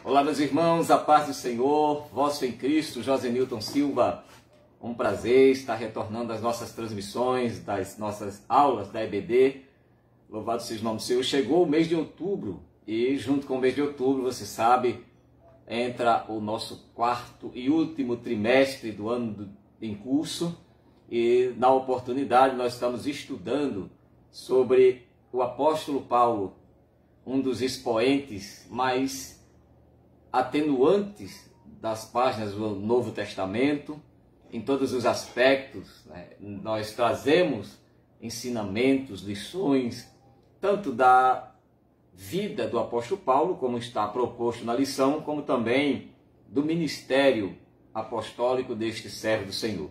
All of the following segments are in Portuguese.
Olá, meus irmãos, a paz do Senhor, vosso em Cristo, Josenilton Silva. Um prazer estar retornando às nossas transmissões, das nossas aulas da EBD. Louvado seja o nome do Senhor. Chegou o mês de outubro e junto com o mês de outubro, você sabe, entra o nosso quarto e último trimestre do ano em curso. E na oportunidade nós estamos estudando sobre o apóstolo Paulo, um dos expoentes mais atenuantes das páginas do Novo Testamento, em todos os aspectos, né? Nós trazemos ensinamentos, lições, tanto da vida do apóstolo Paulo, como está proposto na lição, como também do ministério apostólico deste servo do Senhor.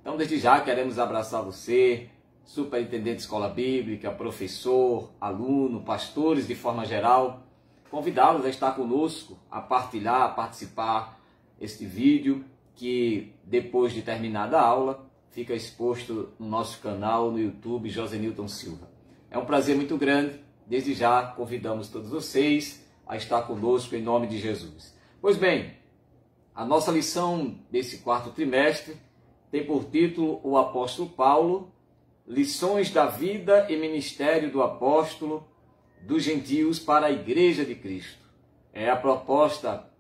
Então, desde já, queremos abraçar você, superintendente de escola bíblica, professor, aluno, pastores de forma geral, convidá-los a estar conosco, a partilhar, a participar este vídeo que depois de terminada a aula fica exposto no nosso canal no YouTube Josenilton Silva. É um prazer muito grande, desde já convidamos todos vocês a estar conosco em nome de Jesus. Pois bem, a nossa lição desse quarto trimestre tem por título o apóstolo Paulo, lições da vida e ministério do apóstolo dos gentios para a Igreja de Cristo. É a proposta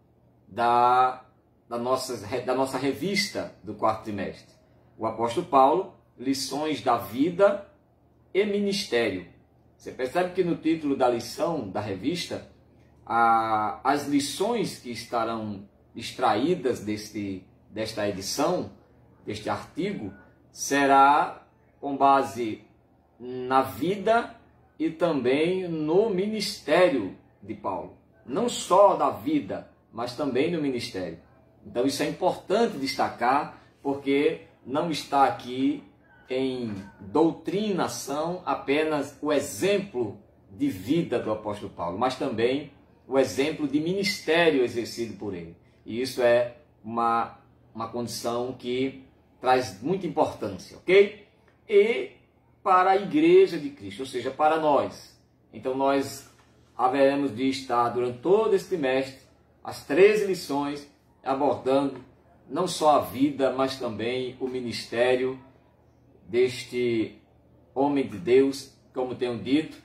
da nossa revista do quarto trimestre. O apóstolo Paulo, lições da vida e ministério. Você percebe que no título da lição da revista, as lições que estarão extraídas desta edição, deste artigo, será com base na vida e também no ministério de Paulo. Não só da vida, mas também no ministério. Então isso é importante destacar, porque não está aqui em doutrinação apenas o exemplo de vida do apóstolo Paulo, mas também o exemplo de ministério exercido por ele. E isso é uma condição que traz muita importância, ok? E para a Igreja de Cristo, ou seja, para nós. Então nós haveremos de estar durante todo esse trimestre, as 13 lições, abordando não só a vida, mas também o ministério deste homem de Deus, como tenho dito,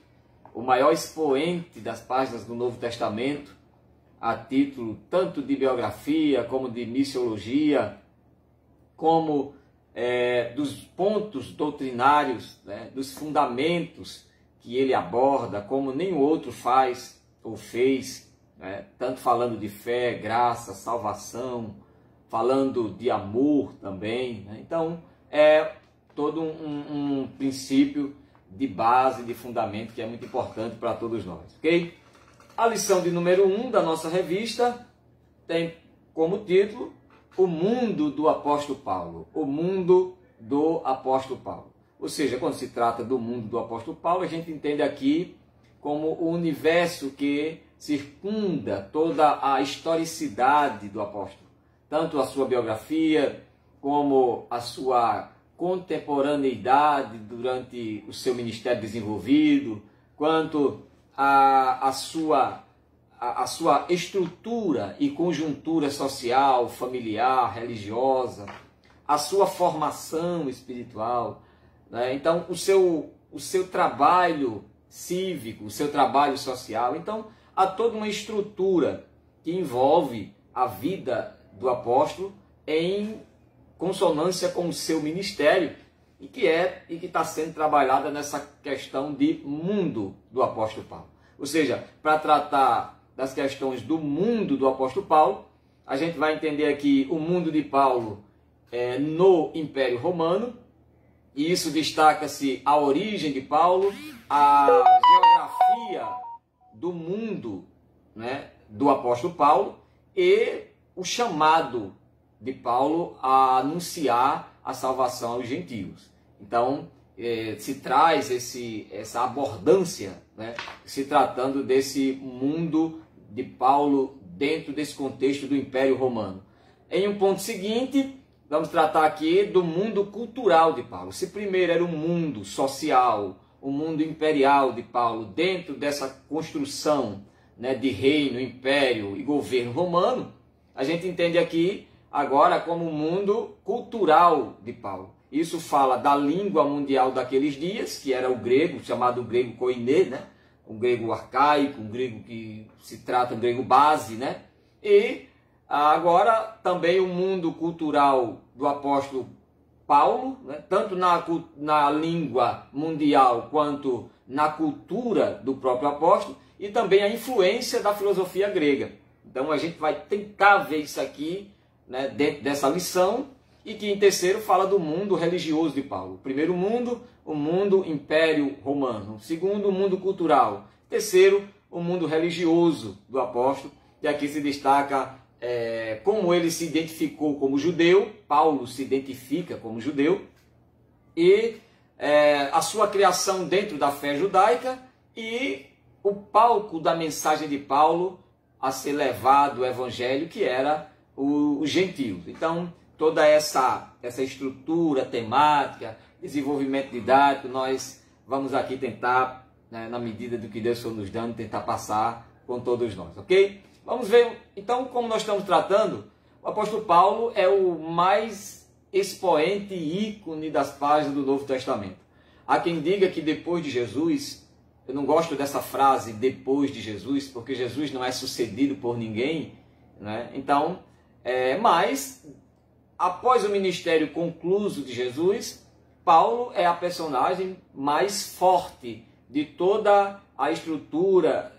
o maior expoente das páginas do Novo Testamento, a título tanto de biografia, como de missiologia, como dos pontos doutrinários, né, dos fundamentos que ele aborda, como nenhum outro faz ou fez, né, tanto falando de fé, graça, salvação, falando de amor também, né? Então é todo um princípio de base, de fundamento que é muito importante para todos nós, ok? A lição de número 1 da nossa revista tem como título o mundo do apóstolo Paulo, o mundo do apóstolo Paulo. Ou seja, quando se trata do mundo do apóstolo Paulo, a gente entende aqui como o universo que circunda toda a historicidade do apóstolo. Tanto a sua biografia, como a sua contemporaneidade durante o seu ministério desenvolvido, quanto a sua estrutura e conjuntura social, familiar, religiosa, a sua formação espiritual, né? Então o seu trabalho cívico, o seu trabalho social. Então há toda uma estrutura que envolve a vida do apóstolo em consonância com o seu ministério e que está sendo trabalhada nessa questão de mundo do apóstolo Paulo. Ou seja, para tratar das questões do mundo do apóstolo Paulo, a gente vai entender aqui o mundo de Paulo no Império Romano, e isso destaca-se a origem de Paulo, a geografia do mundo, né, do apóstolo Paulo e o chamado de Paulo a anunciar a salvação aos gentios. Então, se traz essa abordância, né, se tratando desse mundo de Paulo dentro desse contexto do Império Romano. Em um ponto seguinte, vamos tratar aqui do mundo cultural de Paulo. Se primeiro era o mundo social, o mundo imperial de Paulo, dentro dessa construção né, de reino, império e governo romano, a gente entende aqui agora como o mundo cultural de Paulo. Isso fala da língua mundial daqueles dias, que era o grego, chamado grego koiné, né? Um grego arcaico, um grego que se trata, um grego base, né? E agora também o mundo cultural do apóstolo Paulo, né? Tanto na língua mundial quanto na cultura do próprio apóstolo, e também a influência da filosofia grega. Então a gente vai tentar ver isso aqui, né, dentro dessa lição, e que em terceiro fala do mundo religioso de Paulo. Primeiro mundo, o mundo império romano. Segundo, o mundo cultural. Terceiro, o mundo religioso do apóstolo. E aqui se destaca como ele se identificou como judeu. Paulo se identifica como judeu. E a sua criação dentro da fé judaica. E o palco da mensagem de Paulo a ser levado o evangelho, que era os gentios. Então, toda essa estrutura temática, desenvolvimento didático, nós vamos aqui tentar, né, na medida do que Deus for nos dando, tentar passar com todos nós, ok? Vamos ver, então, como nós estamos tratando, o apóstolo Paulo é o mais expoente e ícone das páginas do Novo Testamento. Há quem diga que depois de Jesus, eu não gosto dessa frase, depois de Jesus, porque Jesus não é sucedido por ninguém, né? Então, mas após o ministério concluso de Jesus, Paulo é a personagem mais forte de toda a estrutura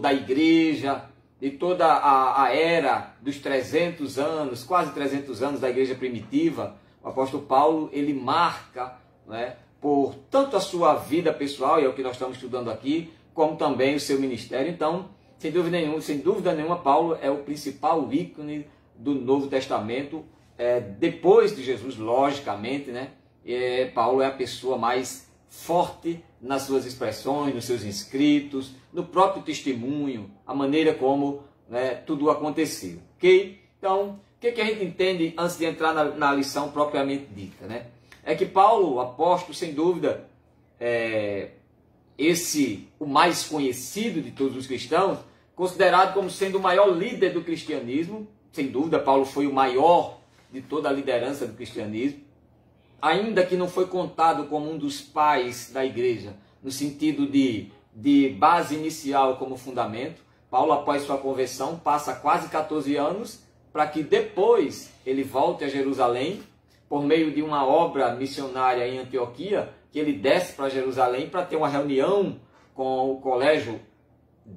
da igreja, de toda a era dos 300 anos, quase 300 anos da igreja primitiva. O apóstolo Paulo, ele marca, né, por tanto a sua vida pessoal, e é o que nós estamos estudando aqui, como também o seu ministério. Então, sem dúvida nenhuma, Paulo é o principal ícone do Novo Testamento, depois de Jesus, logicamente, né? Paulo é a pessoa mais forte nas suas expressões, nos seus escritos, no próprio testemunho, a maneira como, né, tudo aconteceu, ok? Então, o que a gente entende antes de entrar na lição propriamente dita, né? É que Paulo, o apóstolo, sem dúvida, o mais conhecido de todos os cristãos, considerado como sendo o maior líder do cristianismo. Sem dúvida, Paulo foi o maior de toda a liderança do cristianismo, ainda que não foi contado como um dos pais da igreja, no sentido de base inicial como fundamento. Paulo, após sua conversão, passa quase 14 anos para que depois ele volte a Jerusalém, por meio de uma obra missionária em Antioquia, que ele desce para Jerusalém para ter uma reunião com o colégio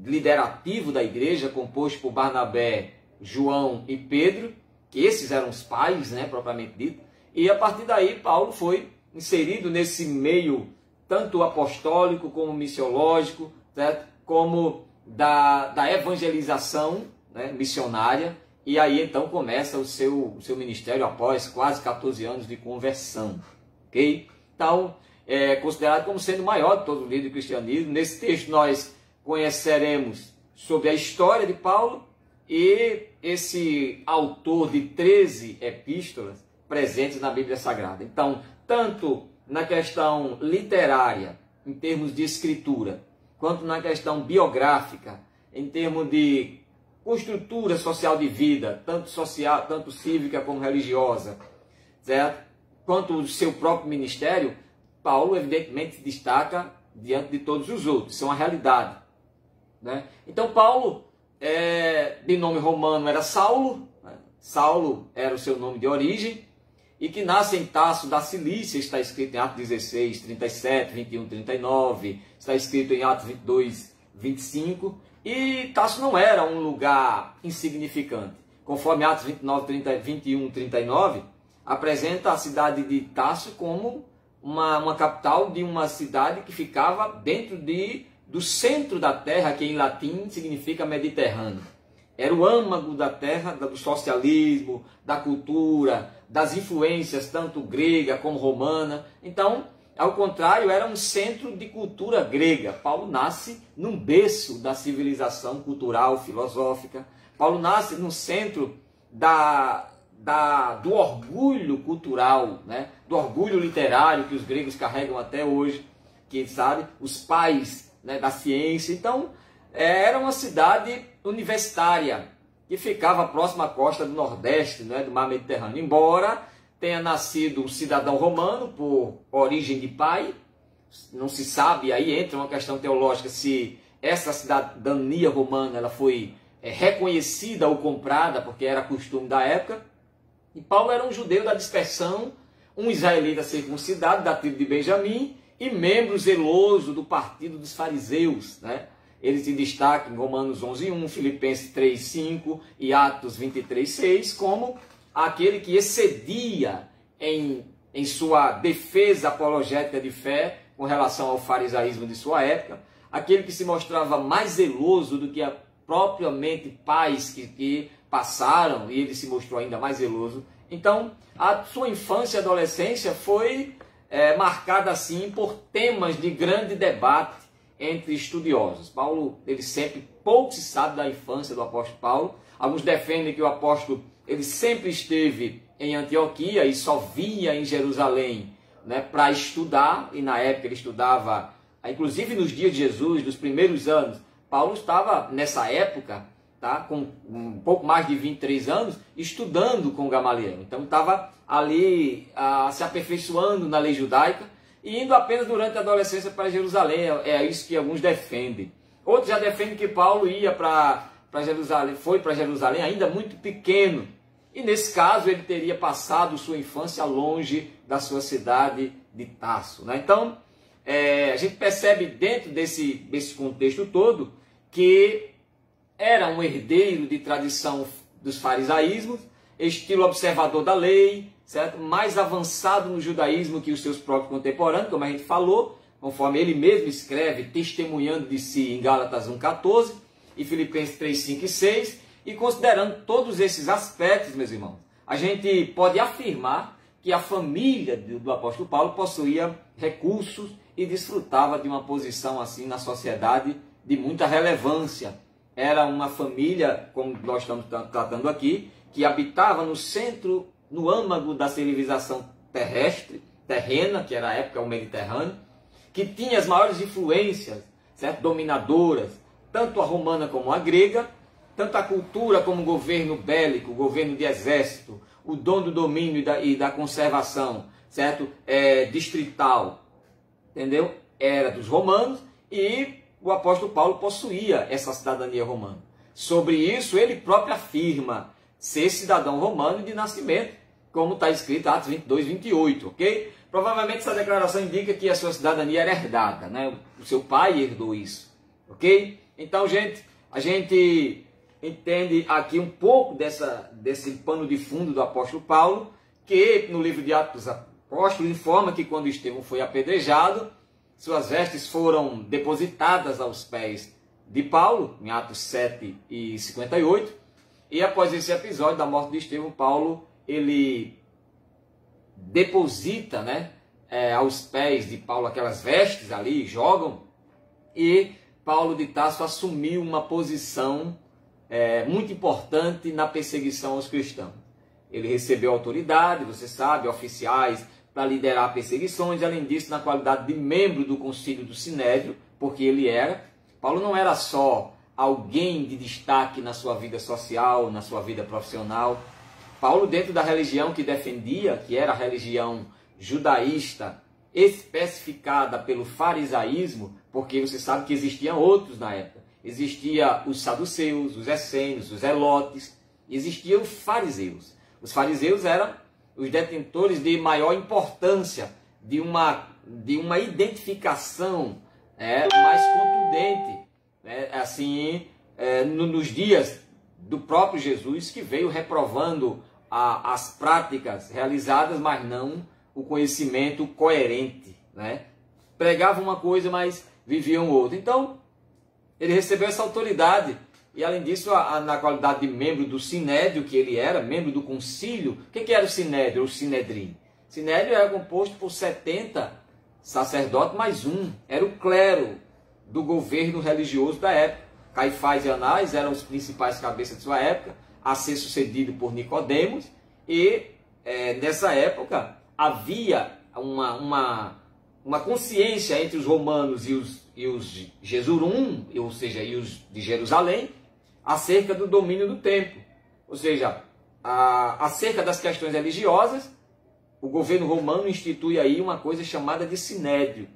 liderativo da igreja, composto por Barnabé, João e Pedro, que esses eram os pais, né, propriamente dito. E a partir daí Paulo foi inserido nesse meio tanto apostólico como missiológico, certo? Como da evangelização, né, missionária. E aí então começa o seu ministério após quase 14 anos de conversão, ok? Então, é considerado como sendo o maior de todo o livro do cristianismo. Nesse texto nós conheceremos sobre a história de Paulo e esse autor de 13 epístolas presentes na Bíblia Sagrada. Então, tanto na questão literária, em termos de escritura, quanto na questão biográfica, em termos de estrutura social de vida, tanto social, tanto cívica como religiosa, certo? Quanto o seu próprio ministério, Paulo evidentemente se destaca diante de todos os outros. Isso é uma realidade, né? Então Paulo, de nome romano, era Saulo, né? Saulo era o seu nome de origem, e que nasce em Tarso da Cilícia, está escrito em Atos 16, 37, 21, 39, está escrito em Atos 22, 25, e Tarso não era um lugar insignificante. Conforme Atos 29, 21, 39, apresenta a cidade de Tarso como uma capital de uma cidade que ficava dentro do centro da terra, que em latim significa Mediterrâneo. Era o âmago da terra, do socialismo, da cultura, das influências tanto grega como romana. Então, ao contrário, era um centro de cultura grega. Paulo nasce num berço da civilização cultural, filosófica. Paulo nasce no centro do orgulho cultural, né? Do orgulho literário que os gregos carregam até hoje, que sabe, os pais, né, da ciência. Então, era uma cidade universitária, que ficava próxima à costa do Nordeste, né, do mar Mediterrâneo. Embora tenha nascido um cidadão romano por origem de pai, não se sabe, aí entra uma questão teológica, se essa cidadania romana ela foi reconhecida ou comprada, porque era costume da época. E Paulo era um judeu da dispersão, um israelita circuncidado da tribo de Benjamim e membro zeloso do partido dos fariseus, né? Ele se destaca em Romanos 11:1, Filipenses 3:5 e Atos 23:6 como aquele que excedia em sua defesa apologética de fé com relação ao farisaísmo de sua época, aquele que se mostrava mais zeloso do que propriamente pais que passaram, e ele se mostrou ainda mais zeloso. Então, a sua infância e adolescência foi marcada assim por temas de grande debate entre estudiosos. Paulo, pouco se sabe da infância do apóstolo Paulo. Alguns defendem que o apóstolo ele sempre esteve em Antioquia e só vinha em Jerusalém, né, para estudar, e na época ele estudava, inclusive nos dias de Jesus, nos primeiros anos. Paulo estava nessa época, tá, com um pouco mais de 23 anos, estudando com Gamaliel. Então estava ali se aperfeiçoando na lei judaica e indo apenas durante a adolescência para Jerusalém. É isso que alguns defendem. Outros já defendem que Paulo ia para Jerusalém, foi para Jerusalém ainda muito pequeno. E nesse caso ele teria passado sua infância longe da sua cidade de Tarso, né? Então a gente percebe dentro desse contexto todo que era um herdeiro de tradição dos farisaísmos, estilo observador da lei, certo? Mais avançado no judaísmo que os seus próprios contemporâneos, como a gente falou, conforme ele mesmo escreve, testemunhando de si em Gálatas 1:14 e Filipenses 3:5 e 6, e considerando todos esses aspectos, meus irmãos, a gente pode afirmar que a família do apóstolo Paulo possuía recursos e desfrutava de uma posição assim na sociedade de muita relevância. Era uma família, como nós estamos tratando aqui, que habitava no centro, no âmago da civilização terrena, que era a época o Mediterrâneo, que tinha as maiores influências, certo? Dominadoras, tanto a romana como a grega, tanto a cultura como o governo bélico, o governo de exército, o dom do domínio e da conservação, certo? Distrital, entendeu? Era dos romanos e o apóstolo Paulo possuía essa cidadania romana. Sobre isso, ele próprio afirma ser cidadão romano de nascimento, como está escrito em Atos 22:28, ok? Provavelmente essa declaração indica que a sua cidadania era herdada, né? O seu pai herdou isso, ok? Então, gente, a gente entende aqui um pouco desse pano de fundo do apóstolo Paulo, que no livro de Atos dos Apóstolos informa que quando Estevão foi apedrejado, suas vestes foram depositadas aos pés de Paulo, em Atos 7:58, e após esse episódio da morte de Estevão, Paulo, ele deposita, né, aos pés de Paulo aquelas vestes ali, jogam, e Paulo de Tarso assumiu uma posição muito importante na perseguição aos cristãos. Ele recebeu autoridade, você sabe, oficiais, para liderar perseguições, além disso, na qualidade de membro do concílio do Sinédrio, porque Paulo não era só alguém de destaque na sua vida social, na sua vida profissional. Paulo, dentro da religião que defendia, que era a religião judaísta, especificada pelo farisaísmo, porque você sabe que existiam outros na época. Existia os saduceus, os essênios, os zelotes, existiam os fariseus. Os fariseus eram os detentores de maior importância, de uma identificação mais contundente, nos dias do próprio Jesus, que veio reprovando as práticas realizadas, mas não o conhecimento coerente, né? Pregavam uma coisa, mas viviam outra. Então, ele recebeu essa autoridade. E, além disso, na qualidade de membro do Sinédrio, que ele era, membro do concílio. O que era o Sinédrio, o Sinedrim? O Sinédrio era composto por 70 sacerdotes mais um. Era o clero do governo religioso da época. Caifás e Anás eram os principais cabeças de sua época, a ser sucedido por Nicodemos. E, nessa época, havia uma consciência entre os romanos os Jesurum, ou seja, e os de Jerusalém, acerca do domínio do templo. Ou seja, acerca das questões religiosas, o governo romano institui aí uma coisa chamada de sinédrio.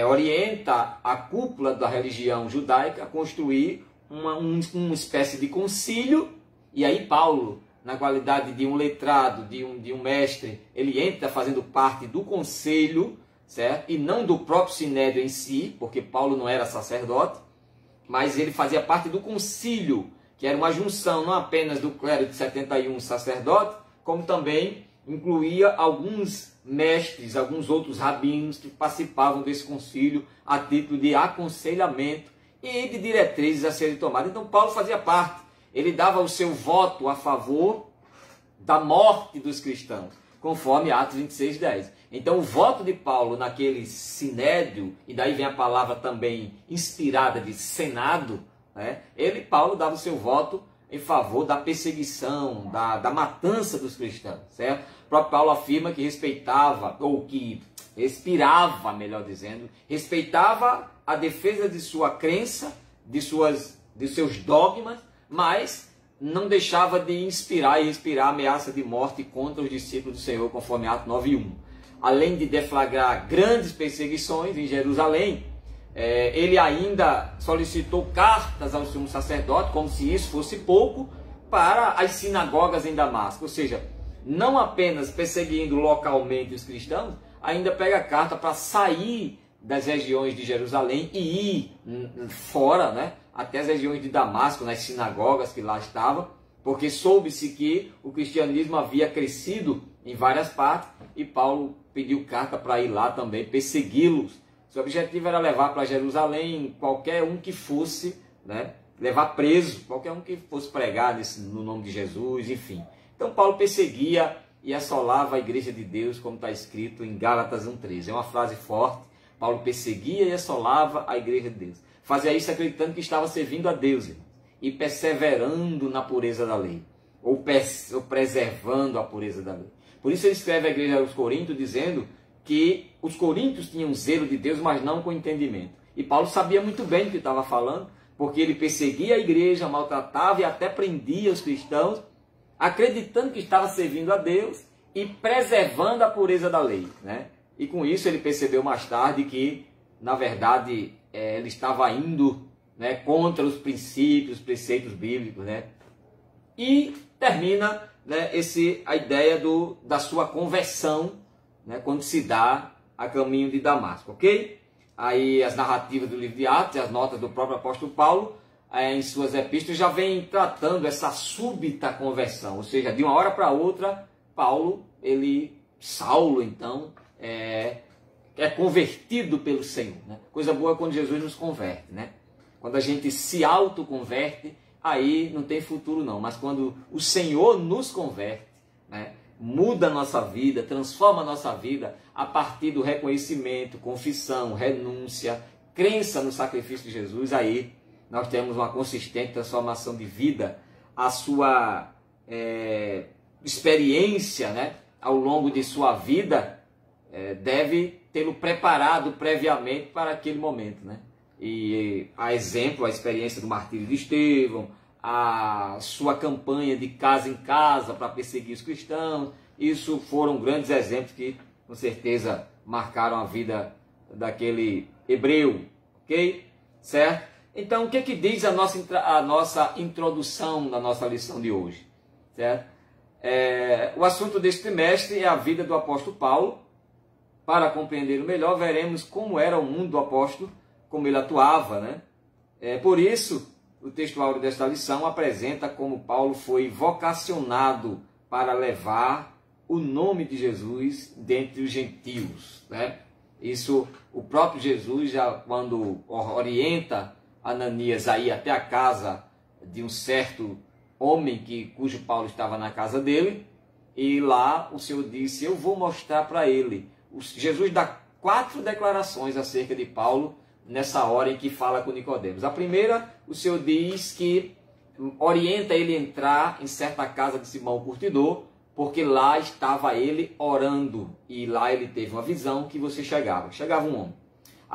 Orienta a cúpula da religião judaica a construir uma espécie de concílio, e aí Paulo, na qualidade de um letrado, de um mestre, ele entra fazendo parte do conselho, certo? E não do próprio sinédrio em si, porque Paulo não era sacerdote, mas ele fazia parte do concílio, que era uma junção não apenas do clero de 71 sacerdotes, como também incluía alguns mestres, alguns outros rabinos que participavam desse concílio a título de aconselhamento e de diretrizes a serem tomadas. Então Paulo fazia parte. Ele dava o seu voto a favor da morte dos cristãos, conforme Atos 26:10. Então o voto de Paulo naquele sinédrio, e daí vem a palavra também inspirada de senado, né? Paulo dava o seu voto em favor da perseguição, da matança dos cristãos, certo? O próprio Paulo afirma que respeitava, ou que respirava, melhor dizendo, respeitava a defesa de sua crença, de seus dogmas, mas não deixava de inspirar e respirar ameaça de morte contra os discípulos do Senhor, conforme Atos 9:1. Além de deflagrar grandes perseguições em Jerusalém, ele ainda solicitou cartas ao sumo sacerdote, como se isso fosse pouco, para as sinagogas em Damasco. Ou seja, não apenas perseguindo localmente os cristãos, ainda pega carta para sair das regiões de Jerusalém e ir fora, né, até as regiões de Damasco, nas sinagogas que lá estavam, porque soube-se que o cristianismo havia crescido em várias partes, e Paulo pediu carta para ir lá também persegui-los. Seu objetivo era levar para Jerusalém qualquer um que fosse, né, levar preso, qualquer um que fosse pregar no nome de Jesus, enfim. Então Paulo perseguia e assolava a igreja de Deus, como está escrito em Gálatas 1:13. É uma frase forte. Paulo perseguia e assolava a igreja de Deus. Fazia isso acreditando que estava servindo a Deus, irmãos, e perseverando na pureza da lei, ou preservando a pureza da lei. Por isso ele escreve à igreja aos Coríntios dizendo que os coríntios tinham zelo de Deus, mas não com entendimento. E Paulo sabia muito bem do que estava falando, porque ele perseguia a igreja, maltratava e até prendia os cristãos, acreditando que estava servindo a Deus e preservando a pureza da lei, né? E com isso ele percebeu mais tarde que, na verdade, ele estava indo, né, contra os princípios, os preceitos bíblicos, né? E termina, né, a ideia da sua conversão, né, quando se dá a caminho de Damasco, ok? Aí as narrativas do livro de Atos, as notas do próprio apóstolo Paulo, em suas epístolas, já vem tratando essa súbita conversão, ou seja, de uma hora para outra, Saulo, então, é convertido pelo Senhor, né? Coisa boa é quando Jesus nos converte, né? Quando a gente se autoconverte, aí não tem futuro não, mas quando o Senhor nos converte, né, muda a nossa vida, transforma a nossa vida a partir do reconhecimento, confissão, renúncia, crença no sacrifício de Jesus, aí nós temos uma consistente transformação de vida. A sua experiência, né, ao longo de sua vida deve tê-lo preparado previamente para aquele momento, né? E a exemplo, a experiência do martírio de Estevão, a sua campanha de casa em casa para perseguir os cristãos, isso foram grandes exemplos que com certeza marcaram a vida daquele hebreu, ok? Certo? Então o que diz a nossa introdução da nossa lição de hoje? Certo? O assunto deste trimestre é a vida do apóstolo Paulo. Para compreender melhor, veremos como era o mundo do apóstolo, como ele atuava, né? Por isso, o texto áureo desta lição apresenta como Paulo foi vocacionado para levar o nome de Jesus dentre os gentios, né? Isso, o próprio Jesus, já quando orienta Ananias a ir até a casa de um certo homem cujo Paulo estava na casa dele, e lá o Senhor disse: eu vou mostrar para ele. Jesus dá 4 declarações acerca de Paulo nessa hora em que fala com Nicodemos. A primeira, o Senhor diz que orienta ele a entrar em certa casa de Simão o Curtidor, porque lá estava ele orando, e lá ele teve uma visão que chegava um homem.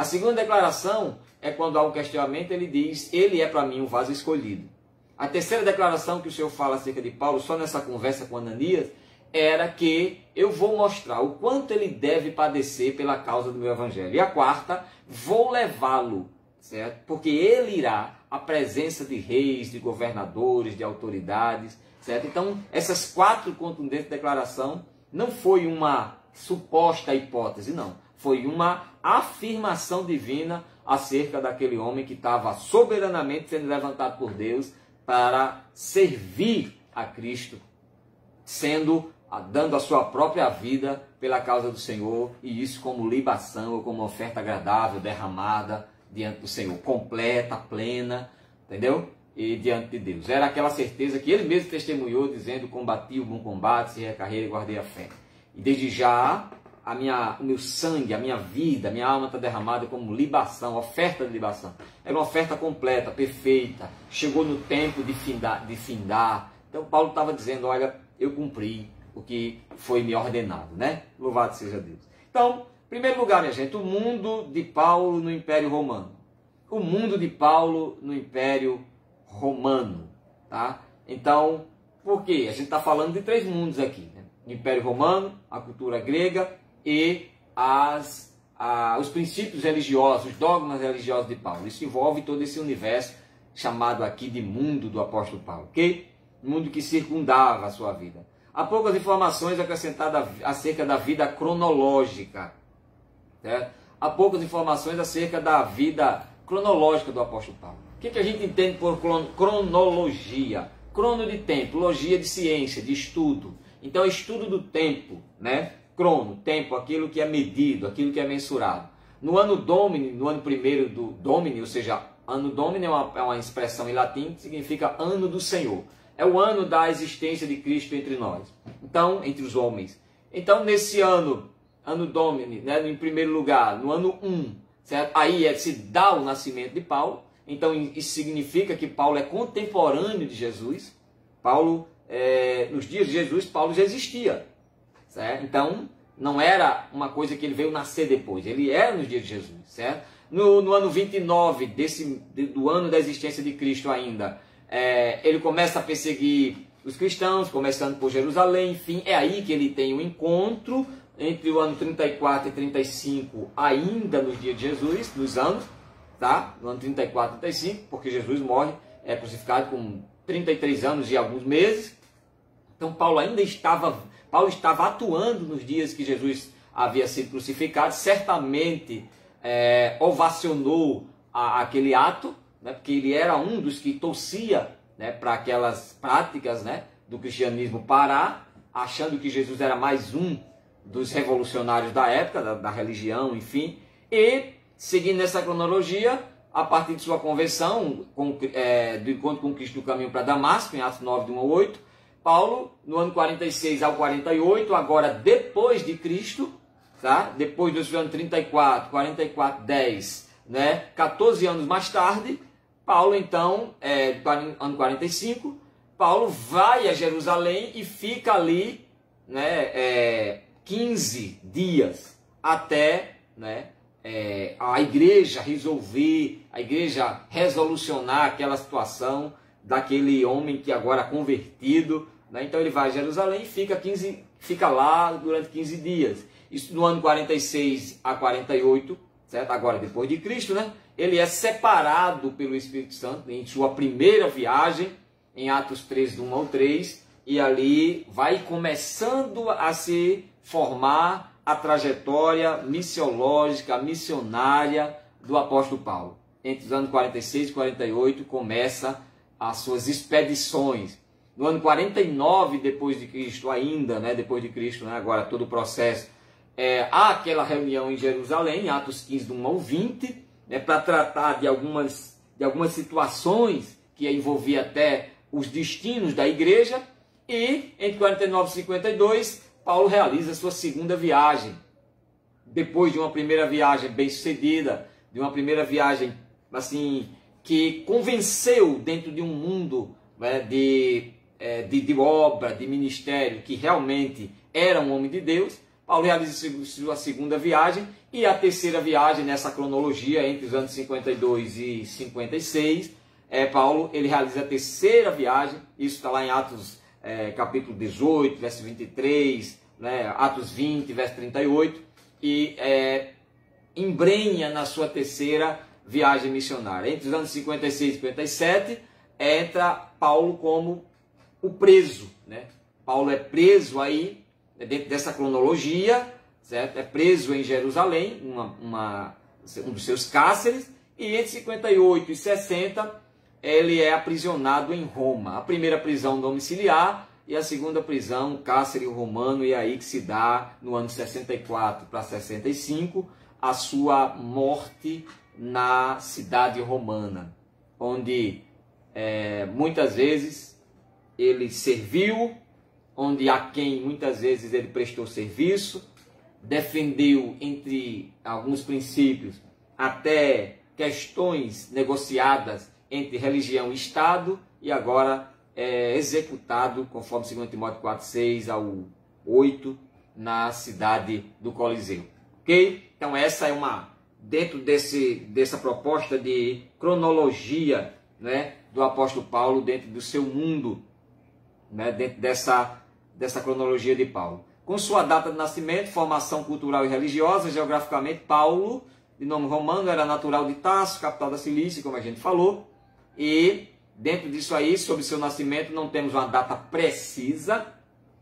A segunda declaração é quando há um questionamento, ele diz, ele é para mim um vaso escolhido. A terceira declaração que o Senhor fala acerca de Paulo, só nessa conversa com Ananias, era que eu vou mostrar o quanto ele deve padecer pela causa do meu evangelho. E a quarta, vou levá-lo, certo? Porque ele irá à presença de reis, de governadores, de autoridades, certo? Então, essas quatro contundentes declarações não foi uma suposta hipótese, não. Foi uma afirmação divina acerca daquele homem que estava soberanamente sendo levantado por Deus para servir a Cristo, dando a sua própria vida pela causa do Senhor, e isso como libação ou como oferta agradável, derramada diante do Senhor, completa, plena, entendeu? E diante de Deus. Era aquela certeza que ele mesmo testemunhou, dizendo, combati o bom combate, se recarreguei e guardei a fé. E desde já, o meu sangue, a minha vida, a minha alma está derramada como libação, oferta de libação. Era uma oferta completa, perfeita, chegou no tempo de findar. Então Paulo estava dizendo, olha, eu cumpri o que foi me ordenado, né? Louvado seja Deus. Então, em primeiro lugar, minha gente, o mundo de Paulo no Império Romano. O mundo de Paulo no Império Romano, tá? Então, por quê? A gente está falando de três mundos aqui, né? O Império Romano, a cultura grega e os princípios religiosos, os dogmas religiosos de Paulo. Isso envolve todo esse universo chamado aqui de mundo do apóstolo Paulo, ok? Mundo que circundava a sua vida. Há poucas informações acrescentadas acerca da vida cronológica, certo? Há poucas informações acerca da vida cronológica do apóstolo Paulo. O que a gente entende por cronologia? Crono de tempo, logia de ciência, de estudo. Então, estudo do tempo, né? Crono, tempo, aquilo que é medido, aquilo que é mensurado. No ano Domini, no ano primeiro do Domini, ou seja, ano Domini é uma expressão em latim que significa ano do Senhor. É o ano da existência de Cristo entre nós. Então, entre os homens. Então, nesse ano Domini, né? Em primeiro lugar, no ano 1, certo? Aí se dá o nascimento de Paulo. Então, isso significa que Paulo é contemporâneo de Jesus. Paulo, nos dias de Jesus, Paulo já existia. Certo? Então, não era uma coisa que ele veio nascer depois. Ele era nos dias de Jesus. Certo? No ano 29 do ano da existência de Cristo ainda, ele começa a perseguir os cristãos, começando por Jerusalém. Enfim, é aí que ele tem um encontro entre o ano 34 e 35, ainda nos dias de Jesus, nos anos, tá? No ano 34 e 35, porque Jesus morre, é crucificado com 33 anos e alguns meses. Então Paulo estava atuando nos dias que Jesus havia sido crucificado, certamente ovacionou aquele ato, né, porque ele era um dos que torcia, né, para aquelas práticas, né, do cristianismo parar, achando que Jesus era mais um dos revolucionários da época, da religião, enfim. E, seguindo nessa cronologia, a partir de sua conversão, do encontro com Cristo do caminho para Damasco, em Atos 9, de 1 a 8, Paulo, no ano 46 ao 48, agora depois de Cristo, tá? Depois do ano 34, 44, 10, né? 14 anos mais tarde, Paulo, então, ano 45, Paulo vai a Jerusalém e fica ali, né, 15 dias até, né, a igreja resolucionar aquela situação daquele homem que agora convertido, né? Então ele vai a Jerusalém e fica lá durante 15 dias. Isso no ano 46 a 48, certo? Agora depois de Cristo, né? Ele é separado pelo Espírito Santo em sua primeira viagem, em Atos 3, do 1 ao 3, e ali vai começando a se formar a trajetória missiológica, missionária do apóstolo Paulo. Entre os anos 46 e 48 começa as suas expedições. No ano 49 depois de Cristo ainda, né, depois de Cristo, né, agora todo o processo, há aquela reunião em Jerusalém, Atos 15, do 1 ao 20, né, para tratar de algumas situações que envolvia até os destinos da igreja, e entre 49 e 52, Paulo realiza a sua segunda viagem. Depois de uma primeira viagem bem sucedida, de uma primeira viagem assim, que convenceu dentro de um mundo, né, de obra, de ministério, que realmente era um homem de Deus, Paulo realiza sua segunda viagem e a terceira viagem nessa cronologia entre os anos 52 e 56. Paulo ele realiza a terceira viagem, isso está lá em Atos capítulo 18, verso 23, né, Atos 20, verso 38, e embrenha na sua terceira viagem missionária. Entre os anos 56 e 57, entra Paulo como o preso, né? Paulo é preso aí, dentro dessa cronologia, certo? É preso em Jerusalém, um dos seus cárceres, e entre 58 e 60, ele é aprisionado em Roma. A primeira prisão domiciliar e a segunda prisão, cárcere romano, e é aí que se dá, no ano 64 para 65, a sua morte na cidade romana, onde muitas vezes ele serviu, onde a quem muitas vezes ele prestou serviço, defendeu entre alguns princípios até questões negociadas entre religião e Estado, e agora é executado, conforme 2 Timóteo 4:6 ao 8, na cidade do Coliseu. Ok? Então essa é dentro dessa proposta de cronologia, né, do apóstolo Paulo dentro do seu mundo, né, dentro dessa cronologia de Paulo. Com sua data de nascimento, formação cultural e religiosa, geograficamente, Paulo, de nome romano, era natural de Tarso, capital da Cilícia, como a gente falou, e dentro disso aí, sobre seu nascimento, não temos uma data precisa,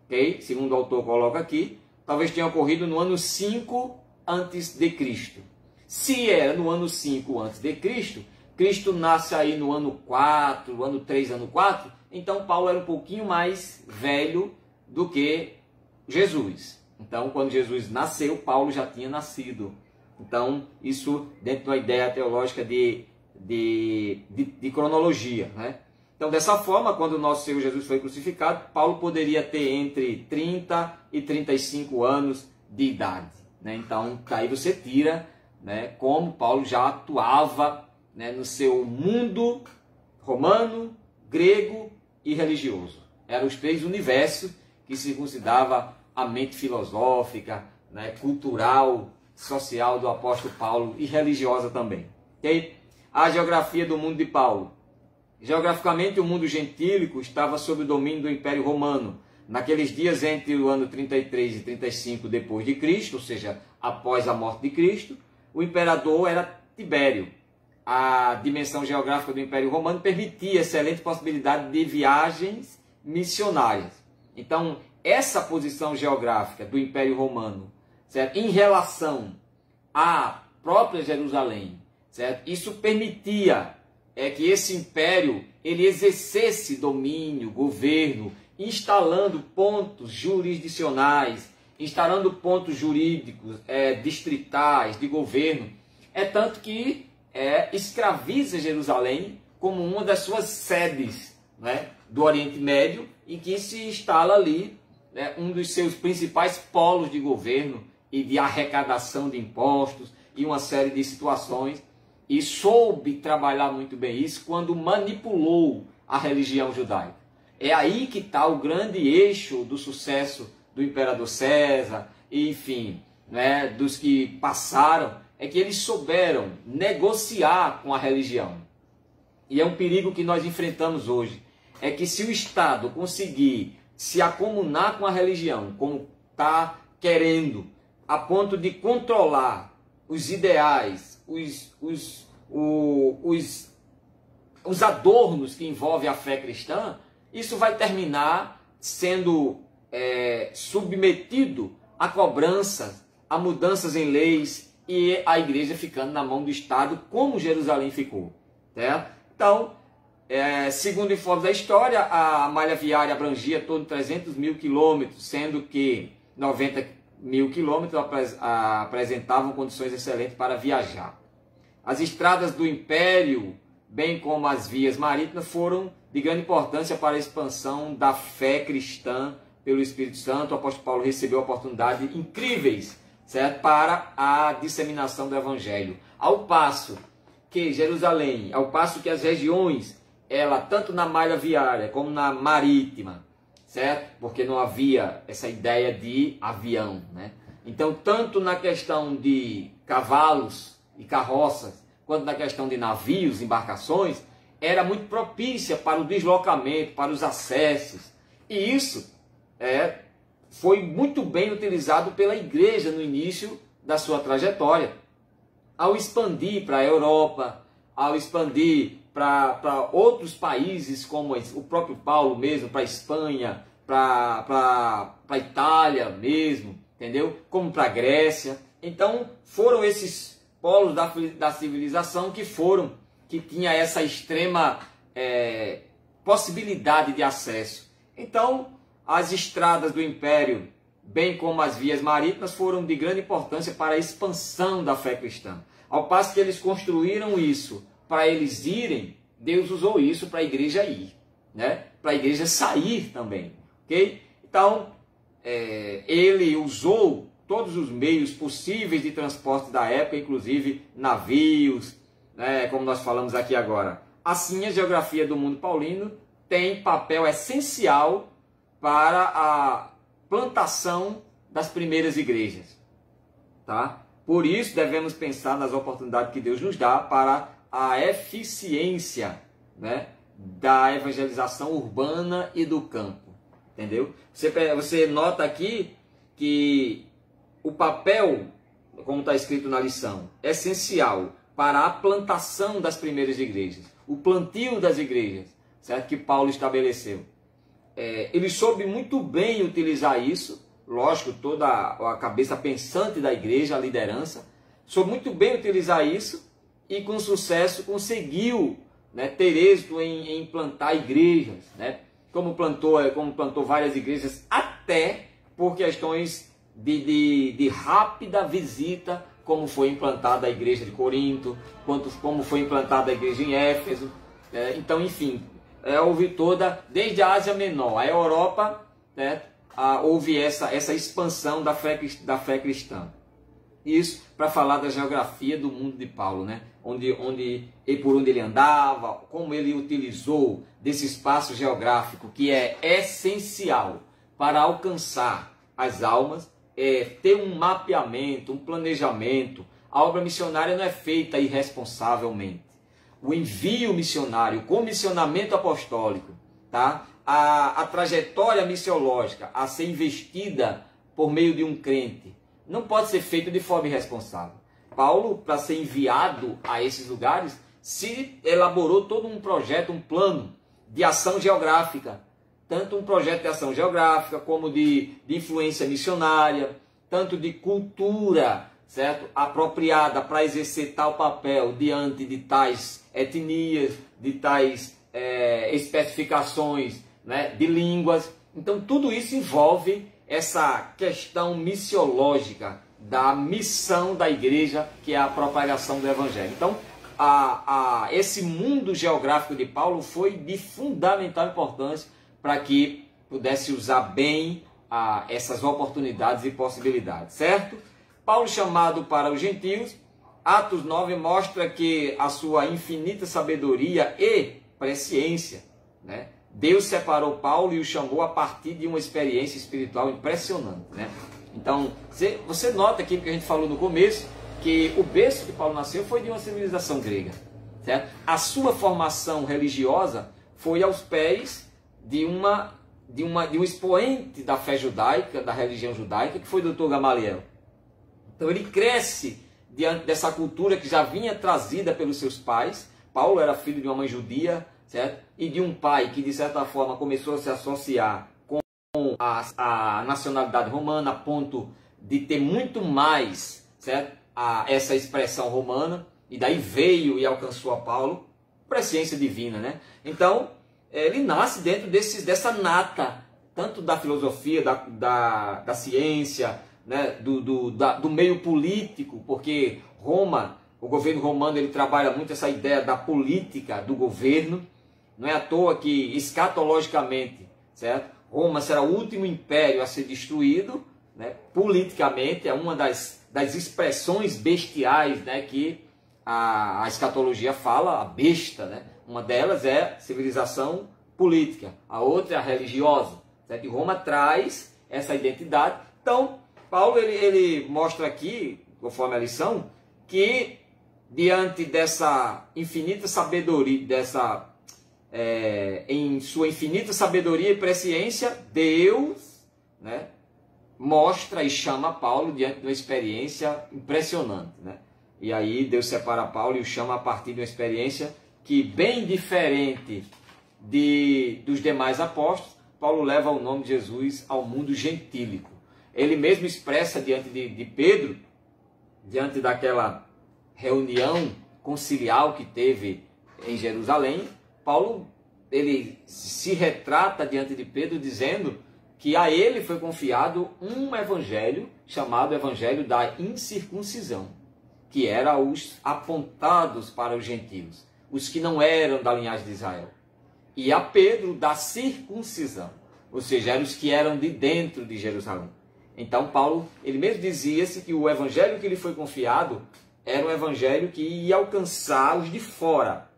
ok? Segundo o autor coloca aqui, talvez tenha ocorrido no ano 5 antes de Cristo. Se era no ano 5 antes de Cristo, Cristo nasce aí no ano 4, ano 3, ano 4, então Paulo era um pouquinho mais velho do que Jesus. Então, quando Jesus nasceu, Paulo já tinha nascido. Então, isso dentro de uma ideia teológica de cronologia, né? Então, dessa forma, quando o nosso Senhor Jesus foi crucificado, Paulo poderia ter entre 30 e 35 anos de idade, né? Então, daí você tira, né, como Paulo já atuava, né, no seu mundo romano, grego e religioso. Eram os três universos que circuncidava a mente filosófica, né, cultural, social do apóstolo Paulo e religiosa também. Okay? A geografia do mundo de Paulo. Geograficamente, o mundo gentílico estava sob o domínio do Império Romano. Naqueles dias entre o ano 33 e 35 depois de Cristo, ou seja, após a morte de Cristo, o imperador era Tibério. A dimensão geográfica do Império Romano permitia excelente possibilidade de viagens missionárias. Então, essa posição geográfica do Império Romano, certo, em relação à própria Jerusalém, certo, isso permitia que esse império ele exercesse domínio, governo, instalando pontos jurisdicionais, instalando pontos jurídicos, distritais, de governo. É tanto que escraviza Jerusalém como uma das suas sedes, né, do Oriente Médio, em que se instala ali, né, um dos seus principais polos de governo e de arrecadação de impostos e uma série de situações, e soube trabalhar muito bem isso quando manipulou a religião judaica. É aí que está o grande eixo do sucesso do imperador César, e, enfim, né, dos que passaram, é que eles souberam negociar com a religião. E é um perigo que nós enfrentamos hoje. É que se o Estado conseguir se acomunar com a religião, como está querendo, a ponto de controlar os ideais, os adornos que envolvem a fé cristã, isso vai terminar sendo submetido a cobranças, a mudanças em leis, e a igreja ficando na mão do Estado, como Jerusalém ficou. Certo? Então, segundo informes da história, a malha viária abrangia todo 300 mil quilômetros, sendo que 90 mil quilômetros apresentavam condições excelentes para viajar. As estradas do Império, bem como as vias marítimas, foram de grande importância para a expansão da fé cristã pelo Espírito Santo. O apóstolo Paulo recebeu oportunidades incríveis, certo, para a disseminação do Evangelho. Ao passo que Jerusalém, ao passo que as regiões, ela tanto na malha viária como na marítima, certo? Porque não havia essa ideia de avião, né? Então, tanto na questão de cavalos e carroças, quanto na questão de navios, embarcações, era muito propícia para o deslocamento, para os acessos. E isso foi muito bem utilizado pela igreja no início da sua trajetória. Ao expandir para a Europa, ao expandir para outros países, como o próprio Paulo mesmo, para a Espanha, para a Itália mesmo, entendeu? Como para a Grécia. Então, foram esses polos da civilização que tinha essa extrema possibilidade de acesso. Então, as estradas do Império, bem como as vias marítimas, foram de grande importância para a expansão da fé cristã. Ao passo que eles construíram isso para eles irem, Deus usou isso para a igreja ir, né? Para a igreja sair também, ok? Então, ele usou todos os meios possíveis de transporte da época, inclusive navios, né, como nós falamos aqui agora. Assim, a geografia do mundo paulino tem papel essencial para a plantação das primeiras igrejas, tá? Por isso, devemos pensar nas oportunidades que Deus nos dá para a eficiência, né, da evangelização urbana e do campo, entendeu? Você nota aqui que o papel, como está escrito na lição, essencial para a plantação das primeiras igrejas, o plantio das igrejas, certo? Que Paulo estabeleceu. Ele soube muito bem utilizar isso, lógico, toda a cabeça pensante da igreja, a liderança, soube muito bem utilizar isso e com sucesso conseguiu, né, ter êxito em plantar igrejas, né? Como plantou várias igrejas, até por questões de rápida visita, como foi implantada a igreja de Corinto, como foi implantada a igreja em Éfeso. Então, enfim, houve desde a Ásia Menor, a Europa, né, houve essa expansão da fé cristã. Isso para falar da geografia do mundo de Paulo, né? Por onde ele andava, como ele utilizou desse espaço geográfico que é essencial para alcançar as almas, ter um mapeamento, um planejamento. A obra missionária não é feita irresponsavelmente. O envio missionário, o comissionamento apostólico, tá? A trajetória missiológica a ser investida por meio de um crente, não pode ser feito de forma irresponsável. Paulo, para ser enviado a esses lugares, se elaborou todo um projeto, um plano de ação geográfica. Tanto um projeto de ação geográfica, como de influência missionária, tanto de cultura, certo? Apropriada para exercer tal papel diante de tais etnias, de tais especificações, né, de línguas. Então, tudo isso envolve essa questão missiológica da missão da igreja, que é a propagação do evangelho. Então, esse mundo geográfico de Paulo foi de fundamental importância para que pudesse usar bem essas oportunidades e possibilidades, certo? Paulo chamado para os gentios, Atos 9 mostra que a sua infinita sabedoria e presciência, né? Deus separou Paulo e o chamou a partir de uma experiência espiritual impressionante, né? Então, você nota aqui, porque a gente falou no começo, que o berço que Paulo nasceu foi de uma civilização grega, certo? A sua formação religiosa foi aos pés de um expoente da fé judaica, da religião judaica, que foi o Dr. Gamaliel. Então ele cresce diante dessa cultura que já vinha trazida pelos seus pais. Paulo era filho de uma mãe judia, certo? E de um pai que, de certa forma, começou a se associar com a nacionalidade romana, a ponto de ter muito mais, certo, essa expressão romana, e daí veio e alcançou a Paulo, presciência divina, né? Então, ele nasce dentro dessa nata, tanto da filosofia, da ciência, né, do meio político, porque Roma, o governo romano, ele trabalha muito essa ideia da política do governo. Não é à toa que, escatologicamente, certo, Roma será o último império a ser destruído, né, politicamente. É uma das expressões bestiais, né, que a escatologia fala, a besta, né? Uma delas é civilização política, a outra é a religiosa, certo? E Roma traz essa identidade. Então, Paulo ele mostra aqui, conforme a lição, que diante dessa infinita sabedoria, em sua infinita sabedoria e presciência, Deus, né, mostra e chama Paulo diante de uma experiência impressionante, né? E aí Deus separa Paulo e o chama a partir de uma experiência que, bem diferente dos demais apóstolos, Paulo leva o nome de Jesus ao mundo gentílico. Ele mesmo expressa diante de Pedro, diante daquela reunião conciliar que teve em Jerusalém, Paulo ele se retrata diante de Pedro dizendo que a ele foi confiado um evangelho chamado Evangelho da Incircuncisão, que era os apontados para os gentios, os que não eram da linhagem de Israel. E a Pedro da circuncisão, ou seja, eram os que eram de dentro de Jerusalém. Então Paulo, ele mesmo dizia-se que o evangelho que lhe foi confiado era um evangelho que ia alcançar os de fora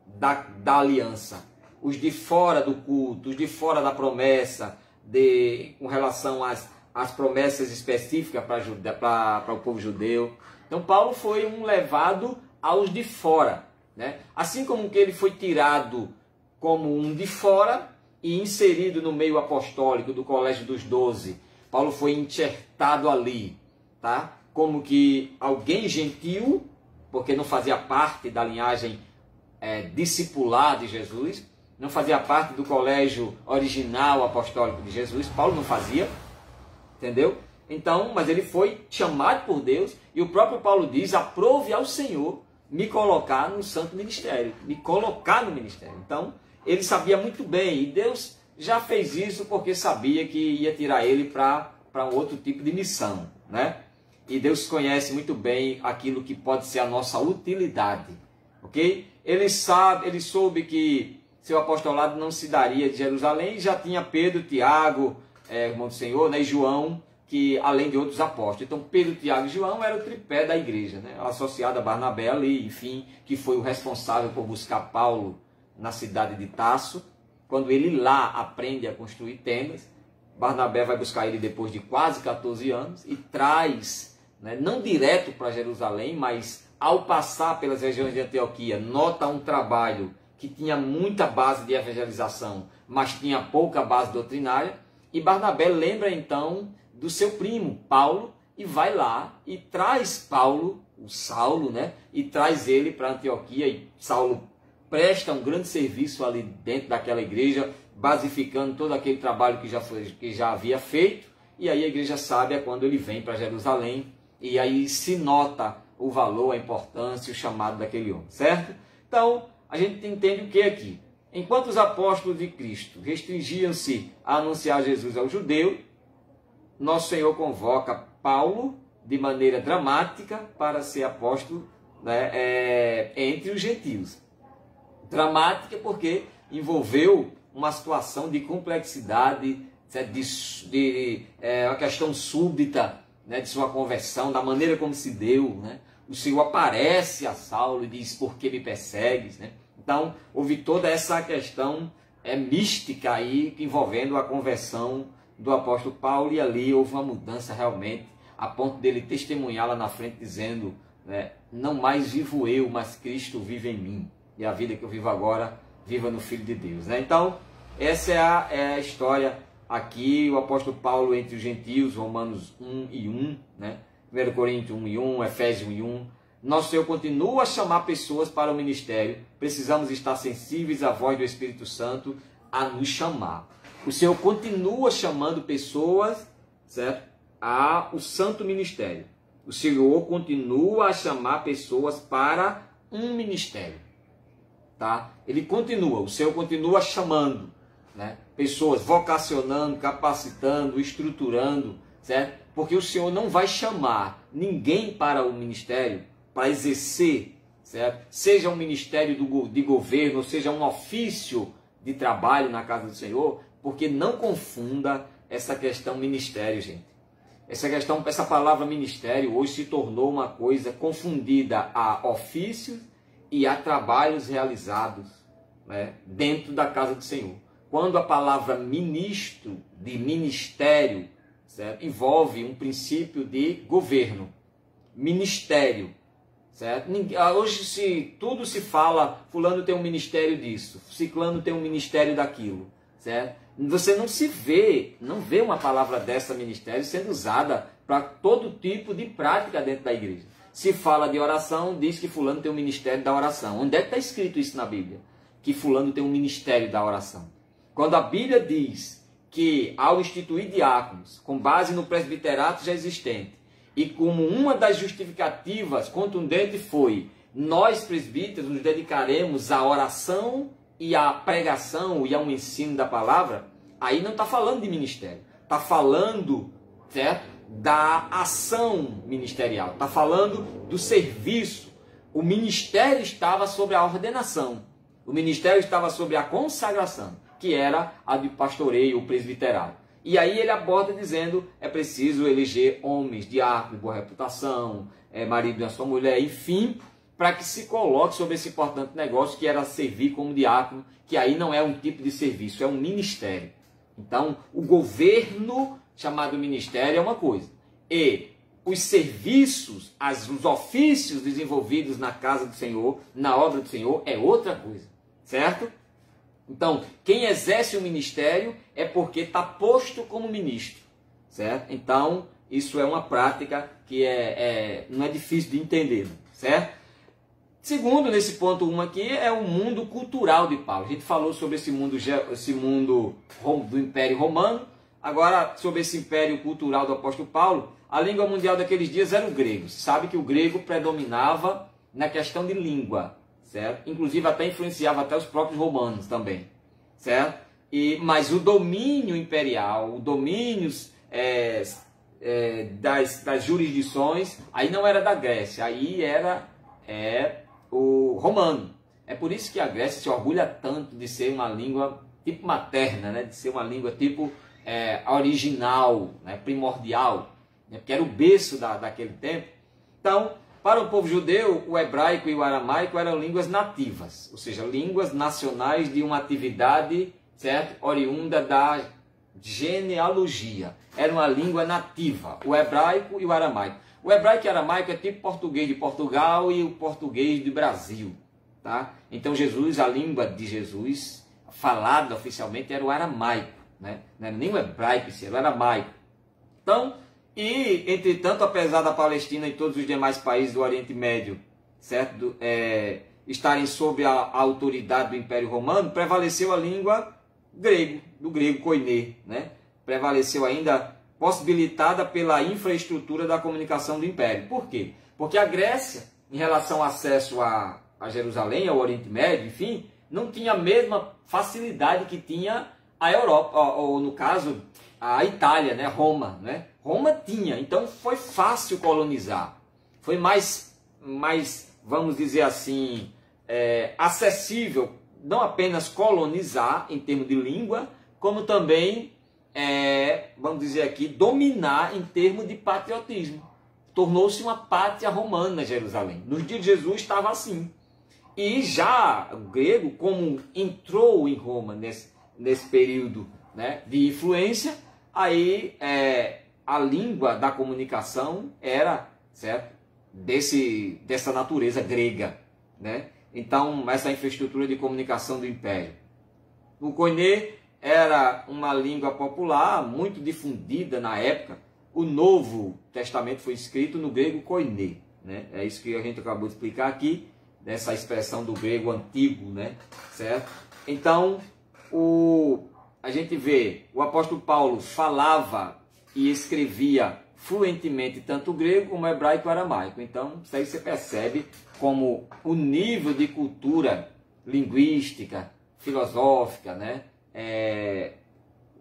da aliança, os de fora do culto, os de fora da promessa, com relação às promessas específicas para o povo judeu. Então Paulo foi um levado aos de fora, né? Assim como que ele foi tirado como um de fora e inserido no meio apostólico do Colégio dos 12, Paulo foi enxertado ali, tá? Como que alguém gentil, porque não fazia parte da linhagem discipular de Jesus, não fazia parte do colégio original apostólico de Jesus. Paulo não fazia, entendeu? Então, mas ele foi chamado por Deus, e o próprio Paulo diz: aprove ao Senhor me colocar no santo ministério, me colocar no ministério. Então, ele sabia muito bem, e Deus já fez isso porque sabia que ia tirar ele para um outro tipo de missão, né? E Deus conhece muito bem aquilo que pode ser a nossa utilidade, ok? Ele soube que seu apostolado não se daria de Jerusalém, e já tinha Pedro, Tiago, irmão do Senhor, né, e João, que além de outros apóstolos. Então Pedro, Tiago e João eram o tripé da igreja, né, associado a Barnabé ali, enfim, que foi o responsável por buscar Paulo na cidade de Tarso. Quando ele lá aprende a construir tendas, Barnabé vai buscar ele depois de quase 14 anos e traz, né, não direto para Jerusalém, mas ao passar pelas regiões de Antioquia, nota um trabalho que tinha muita base de evangelização, mas tinha pouca base doutrinária, e Barnabé lembra então do seu primo, Paulo, e vai lá e traz Paulo, o Saulo, né, e traz ele para Antioquia, e Saulo presta um grande serviço ali dentro daquela igreja, basificando todo aquele trabalho que já havia feito, e aí a igreja sabe quando ele vem para Jerusalém, e aí se nota o valor, a importância, o chamado daquele homem, certo? Então, a gente entende o que aqui? Enquanto os apóstolos de Cristo restringiam-se a anunciar Jesus ao judeu, nosso Senhor convoca Paulo de maneira dramática para ser apóstolo, né, entre os gentios. Dramática porque envolveu uma situação de complexidade, uma questão súbita, né, de sua conversão, da maneira como se deu, né? O Senhor aparece a Saulo e diz: por que me persegues? Né? Então, houve toda essa questão mística aí, envolvendo a conversão do apóstolo Paulo, e ali houve uma mudança realmente, a ponto dele testemunhar lá na frente, dizendo, né, não mais vivo eu, mas Cristo vive em mim, e a vida que eu vivo agora, viva no Filho de Deus. Né? Então, essa é a história aqui, o apóstolo Paulo entre os gentios, Romanos 1 e 1, né? 1 Coríntios 1 e 1, Efésios 1 e 1. Nosso Senhor continua a chamar pessoas para o ministério. Precisamos estar sensíveis à voz do Espírito Santo a nos chamar. O Senhor continua chamando pessoas, certo, ao santo ministério. O Senhor continua a chamar pessoas para um ministério, tá? Ele continua, o Senhor continua chamando, né, pessoas, vocacionando, capacitando, estruturando, certo? Porque o Senhor não vai chamar ninguém para o ministério para exercer, certo? Seja um ministério de governo, seja um ofício de trabalho na casa do Senhor, porque não confunda essa questão ministério, gente. Essa palavra ministério hoje se tornou uma coisa confundida a ofícios e a trabalhos realizados, né, dentro da casa do Senhor. Quando a palavra ministro, de ministério, certo? Envolve um princípio de governo, ministério, certo? Hoje tudo se fala, fulano tem um ministério disso, ciclano tem um ministério daquilo, certo? Você não vê uma palavra dessa ministério sendo usada para todo tipo de prática dentro da igreja. Se fala de oração, diz que fulano tem um ministério da oração. Onde é que está escrito isso na Bíblia? Que fulano tem um ministério da oração. Quando a Bíblia diz que ao instituir diáconos, com base no presbiterato já existente, e como uma das justificativas contundentes foi, nós presbíteros nos dedicaremos à oração e à pregação e ao ensino da palavra, aí não está falando de ministério, está falando, certo, da ação ministerial, está falando do serviço. O ministério estava sobre a ordenação, o ministério estava sobre a consagração, que era a de pastoreio, o presbiterato. E aí ele aborda dizendo, é preciso eleger homens, diáconos, boa reputação, marido da sua mulher, enfim, para que se coloque sobre esse importante negócio que era servir como diácono, que aí não é um tipo de serviço, é um ministério. Então, o governo chamado ministério é uma coisa, e os serviços, os ofícios desenvolvidos na casa do Senhor, na obra do Senhor, é outra coisa, certo? Então, quem exerce o ministério é porque está posto como ministro, certo? Então, isso é uma prática que não é difícil de entender, certo? Segundo, nesse ponto 1 aqui, é o mundo cultural de Paulo. A gente falou sobre esse mundo do Império Romano. Agora, sobre esse império cultural do apóstolo Paulo, a língua mundial daqueles dias era o grego. Você sabe que o grego predominava na questão de língua, certo? Inclusive até influenciava até os próprios romanos também, certo? Mas o domínio imperial, o domínio das jurisdições, aí não era da Grécia, aí era o romano. É por isso que a Grécia se orgulha tanto de ser uma língua tipo materna, né? De ser uma língua tipo original, né? Primordial, né? Porque era o berço daquele tempo. Então, para o povo judeu, o hebraico e o aramaico eram línguas nativas, ou seja, línguas nacionais de uma atividade, certo? Oriunda da genealogia. Era uma língua nativa, o hebraico e o aramaico. O hebraico e o aramaico é tipo português de Portugal e o português do Brasil, tá? Então a língua de Jesus, falada oficialmente, era o aramaico, né? Não era nem o hebraico, era o aramaico. Então, entretanto, apesar da Palestina e todos os demais países do Oriente Médio, certo? Estarem sob a autoridade do Império Romano, prevaleceu a língua do grego koiné, né? Prevaleceu ainda, possibilitada pela infraestrutura da comunicação do Império. Por quê? Porque a Grécia, em relação ao acesso a Jerusalém, ao Oriente Médio, enfim, não tinha a mesma facilidade que tinha a Europa, ou no caso, a Itália, né? Roma, né? Roma tinha, então foi fácil colonizar. Foi mais vamos dizer assim, acessível, não apenas colonizar em termos de língua, como também, vamos dizer aqui, dominar em termos de patriotismo. Tornou-se uma pátria romana Jerusalém. Nos dias de Jesus estava assim. E já o grego, como entrou em Roma nesse período, né, de influência, aí a língua da comunicação era, certo, dessa natureza grega, né? Então, essa infraestrutura de comunicação do Império. O koiné era uma língua popular, muito difundida na época. O Novo Testamento foi escrito no grego koiné, né? É isso que a gente acabou de explicar aqui, dessa expressão do grego antigo, né? Certo? Então, a gente vê, o apóstolo Paulo falava e escrevia fluentemente tanto o grego como o hebraico e o aramaico. Então, isso aí você percebe como o nível de cultura linguística, filosófica, né?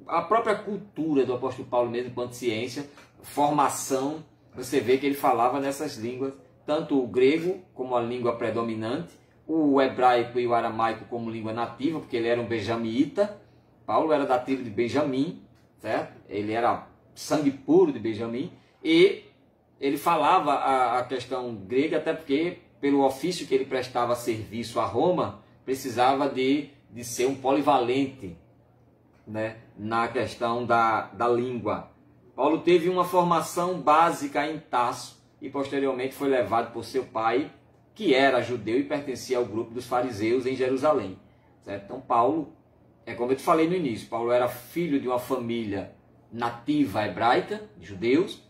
A própria cultura do apóstolo Paulo mesmo, enquanto ciência, formação, você vê que ele falava nessas línguas, tanto o grego como a língua predominante, o hebraico e o aramaico como língua nativa, porque ele era um benjamita. Paulo era da tribo de Benjamim, certo? Ele era sangue puro de Benjamim, e ele falava a questão grega, até porque, pelo ofício que ele prestava serviço a Roma, precisava de ser um polivalente, né, na questão da língua. Paulo teve uma formação básica em Tarso e posteriormente foi levado por seu pai, que era judeu e pertencia ao grupo dos fariseus em Jerusalém. Certo? Então Paulo, como eu te falei no início, Paulo era filho de uma família nativa hebraica, de judeus,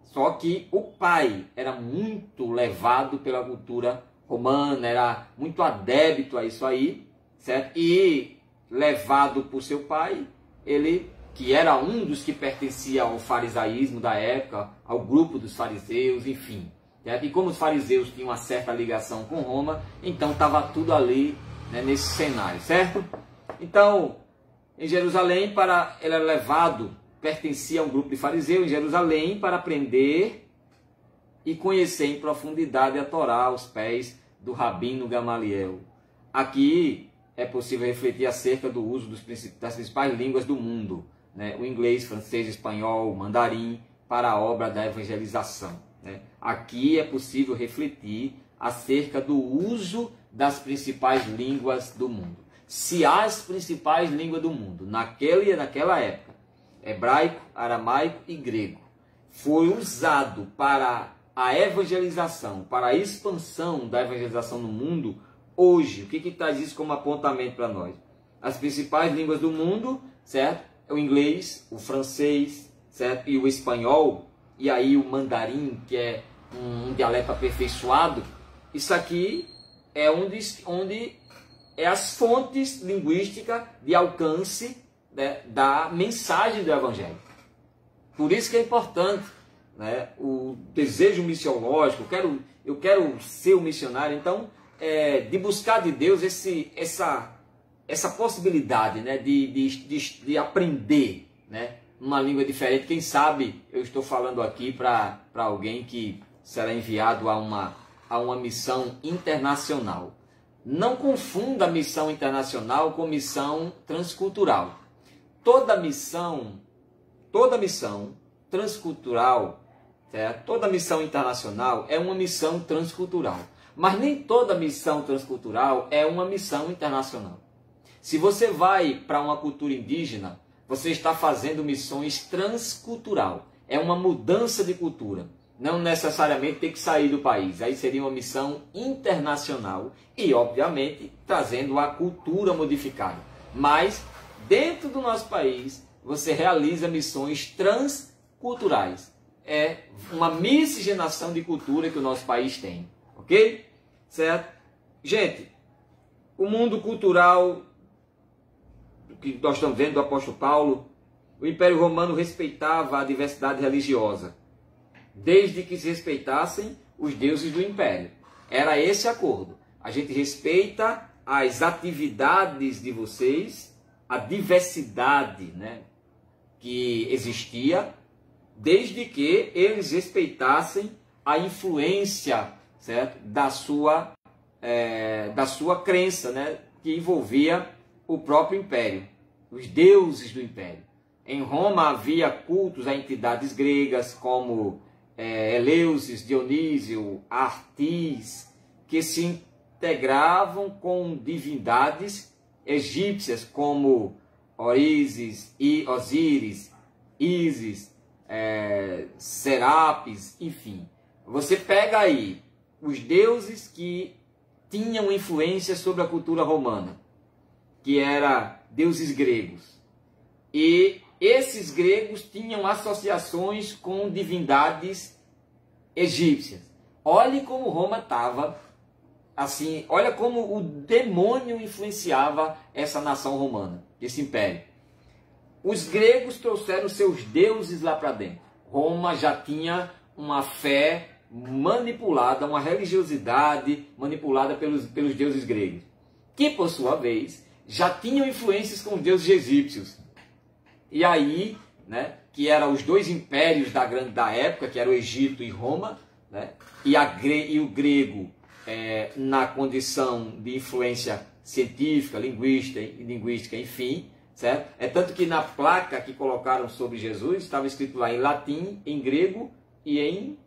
só que o pai era muito levado pela cultura romana, era muito adepto a isso aí, certo? E levado por seu pai, ele, que era um dos que pertencia ao farisaísmo da época, ao grupo dos fariseus, enfim. Certo? E como os fariseus tinham uma certa ligação com Roma, então estava tudo ali, né, nesse cenário, certo? Então, em Jerusalém, ele era levado, pertencia a um grupo de fariseus em Jerusalém para aprender e conhecer em profundidade a Torá aos pés do Rabino Gamaliel. Aqui é possível refletir acerca do uso das principais línguas do mundo, né? O inglês, francês, espanhol, mandarim, para a obra da evangelização. Né? Aqui é possível refletir acerca do uso das principais línguas do mundo. Se as principais línguas do mundo, naquela época, hebraico, aramaico e grego, foi usado para a evangelização, para a expansão da evangelização no mundo, hoje, o que traz isso como apontamento para nós? As principais línguas do mundo, certo? O inglês, o francês, certo? E o espanhol, e aí o mandarim, que é um dialeto aperfeiçoado. Isso aqui é onde é as fontes linguísticas de alcance, né, da mensagem do Evangelho. Por isso que é importante, né, o desejo missionológico. Eu quero ser um missionário, então, de buscar de Deus essa possibilidade, né, de aprender, né, uma língua diferente. Quem sabe eu estou falando aqui para alguém que será enviado a uma missão internacional. Não confunda a missão internacional com missão transcultural. Toda missão transcultural, certo? Toda missão internacional é uma missão transcultural. Mas nem toda missão transcultural é uma missão internacional. Se você vai para uma cultura indígena, você está fazendo missões transcultural. É uma mudança de cultura. Não necessariamente tem que sair do país. Aí seria uma missão internacional e, obviamente, trazendo a cultura modificada. Mas, dentro do nosso país, você realiza missões transculturais. É uma miscigenação de cultura que o nosso país tem. Ok? Certo? Gente, o mundo cultural que nós estamos vendo do apóstolo Paulo, o Império Romano respeitava a diversidade religiosa, desde que se respeitassem os deuses do Império. Era esse acordo. A gente respeita as atividades de vocês, a diversidade, né, que existia, desde que eles respeitassem a influência, certo, da sua crença, né, que envolvia o próprio Império, os deuses do Império. Em Roma havia cultos a entidades gregas como Eleusis, Dionísio, Artis, que se integravam com divindades egípcias como Osíris, Ísis, Serapis, enfim. Você pega aí os deuses que tinham influência sobre a cultura romana, que eram deuses gregos. E esses gregos tinham associações com divindades egípcias. Olhe como Roma estava, assim, olha como o demônio influenciava essa nação romana, esse império. Os gregos trouxeram seus deuses lá para dentro. Roma já tinha uma fé manipulada, uma religiosidade manipulada pelos deuses gregos, que por sua vez já tinham influências com os deuses egípcios. E aí, né, que eram os dois impérios da época, que era o Egito e Roma, né, e o grego na condição de influência científica, linguística, enfim, certo? É tanto que na placa que colocaram sobre Jesus estava escrito lá em latim, em grego e em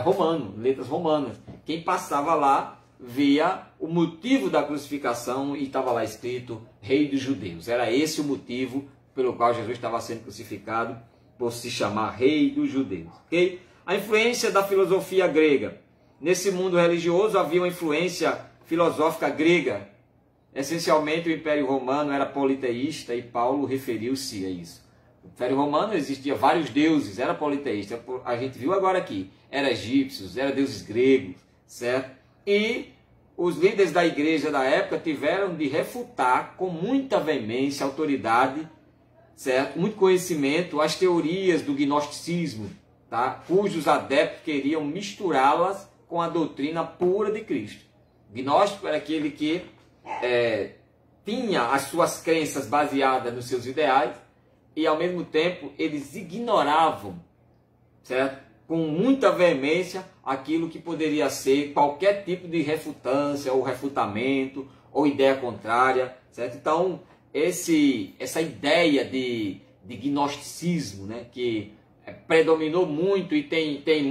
romano, letras romanas. Quem passava lá via o motivo da crucificação e estava lá escrito Rei dos Judeus. Era esse o motivo pelo qual Jesus estava sendo crucificado por se chamar rei dos judeus. Okay? A influência da filosofia grega. Nesse mundo religioso havia uma influência filosófica grega. Essencialmente o Império Romano era politeísta e Paulo referiu-se a isso. No Império Romano existia vários deuses, era politeísta. A gente viu agora aqui, era egípcios, era deuses gregos, certo? E os líderes da igreja da época tiveram de refutar com muita veemência, autoridade, certo? Muito conhecimento, as teorias do gnosticismo, tá? Cujos adeptos queriam misturá-las com a doutrina pura de Cristo. O gnóstico era aquele que tinha as suas crenças baseadas nos seus ideais e, ao mesmo tempo, eles ignoravam, certo? Com muita veemência, aquilo que poderia ser qualquer tipo de refutância ou refutamento ou ideia contrária, certo? Então, essa ideia de gnosticismo, né, que predominou muito e tem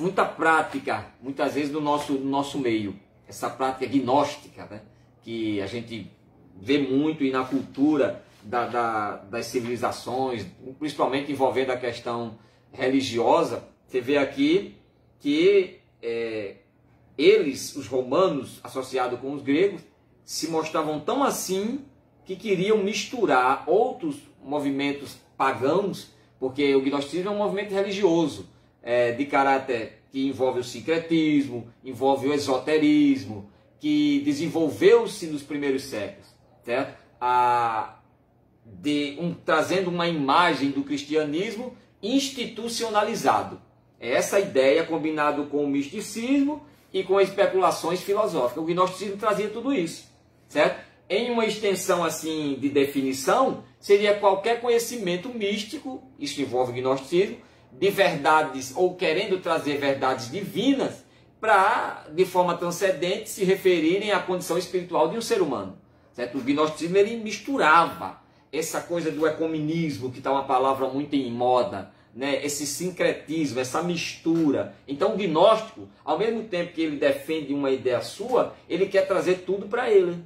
muita prática, muitas vezes, no nosso meio, essa prática gnóstica, né, que a gente vê muito e na cultura das civilizações, principalmente envolvendo a questão religiosa. Você vê aqui que eles, os romanos, associados com os gregos, se mostravam tão assim que queriam misturar outros movimentos pagãos, porque o gnosticismo é um movimento religioso, de caráter que envolve o sincretismo, envolve o esoterismo, que desenvolveu-se nos primeiros séculos, certo? Trazendo uma imagem do cristianismo institucionalizado. Essa ideia, combinado com o misticismo e com especulações filosóficas. O gnosticismo trazia tudo isso, certo? Em uma extensão assim de definição, seria qualquer conhecimento místico, isso envolve o gnosticismo, de verdades ou querendo trazer verdades divinas para, de forma transcendente, se referirem à condição espiritual de um ser humano. Certo? O gnosticismo ele misturava essa coisa do ecumenismo, que está uma palavra muito em moda, né? Esse sincretismo, essa mistura. Então o gnóstico, ao mesmo tempo que ele defende uma ideia sua, ele quer trazer tudo para ele.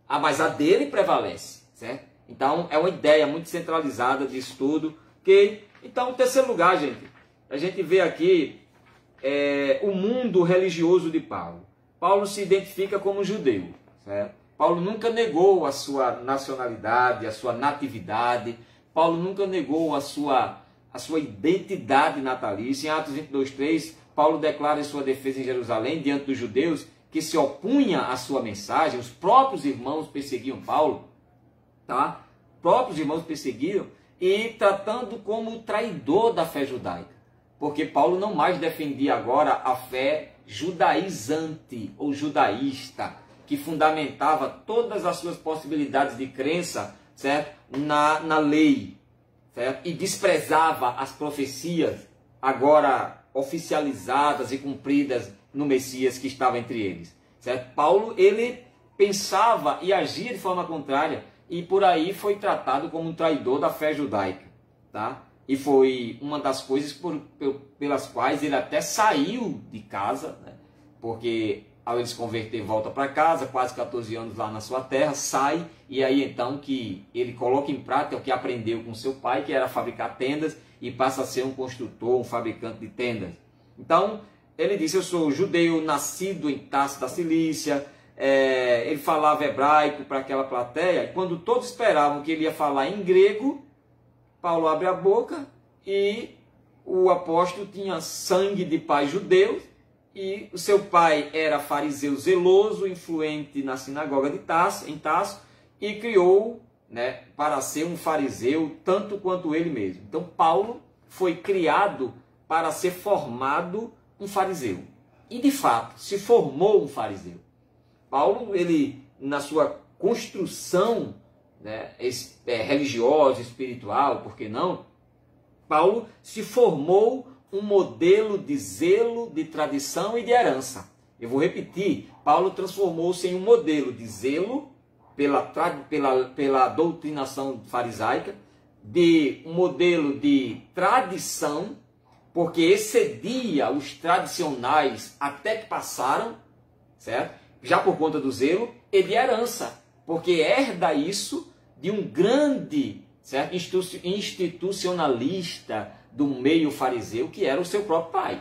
Mas a dele prevalece, certo? Então é uma ideia muito centralizada disso tudo. Okay? Então, em terceiro lugar, a gente vê aqui o mundo religioso de Paulo. Paulo se identifica como judeu, certo? Paulo nunca negou a sua nacionalidade, a sua natividade. Paulo nunca negou a sua identidade natalícia. Em Atos 22:3, Paulo declara em sua defesa em Jerusalém, diante dos judeus, que se opunha à sua mensagem. Os próprios irmãos perseguiam Paulo, tá? Os próprios irmãos perseguiam, e tratando como traidor da fé judaica. Porque Paulo não mais defendia agora a fé judaizante ou judaísta, que fundamentava todas as suas possibilidades de crença, certo? Na lei, certo? E desprezava as profecias agora oficializadas e cumpridas no Messias que estava entre eles, certo? Paulo, ele pensava e agia de forma contrária e por aí foi tratado como um traidor da fé judaica, tá? E foi uma das coisas pelas quais ele até saiu de casa, né? Porque ao ele se converter, volta para casa, quase 14 anos lá na sua terra, sai, e aí então que ele coloca em prática o que aprendeu com seu pai, que era fabricar tendas, e passa a ser um construtor, um fabricante de tendas. Então, ele disse: eu sou judeu, nascido em Tarso da Cilícia. Ele falava hebraico para aquela plateia, e quando todos esperavam que ele ia falar em grego, Paulo abre a boca, e o apóstolo tinha sangue de pai judeu, e o seu pai era fariseu zeloso, influente na sinagoga de Tarso, em Tarso, e criou, né, para ser um fariseu tanto quanto ele mesmo. Então Paulo foi criado para ser formado um fariseu. E de fato, se formou um fariseu. Paulo, ele, na sua construção, né, religiosa, espiritual, por que não? Paulo se formou um modelo de zelo, de tradição e de herança. Eu vou repetir, Paulo transformou-se em um modelo de zelo pela doutrinação farisaica, de um modelo de tradição, porque excedia os tradicionais até que passaram, certo? Já por conta do zelo, e de herança, porque herda isso de um grande certo? Institucionalista do meio fariseu, que era o seu próprio pai,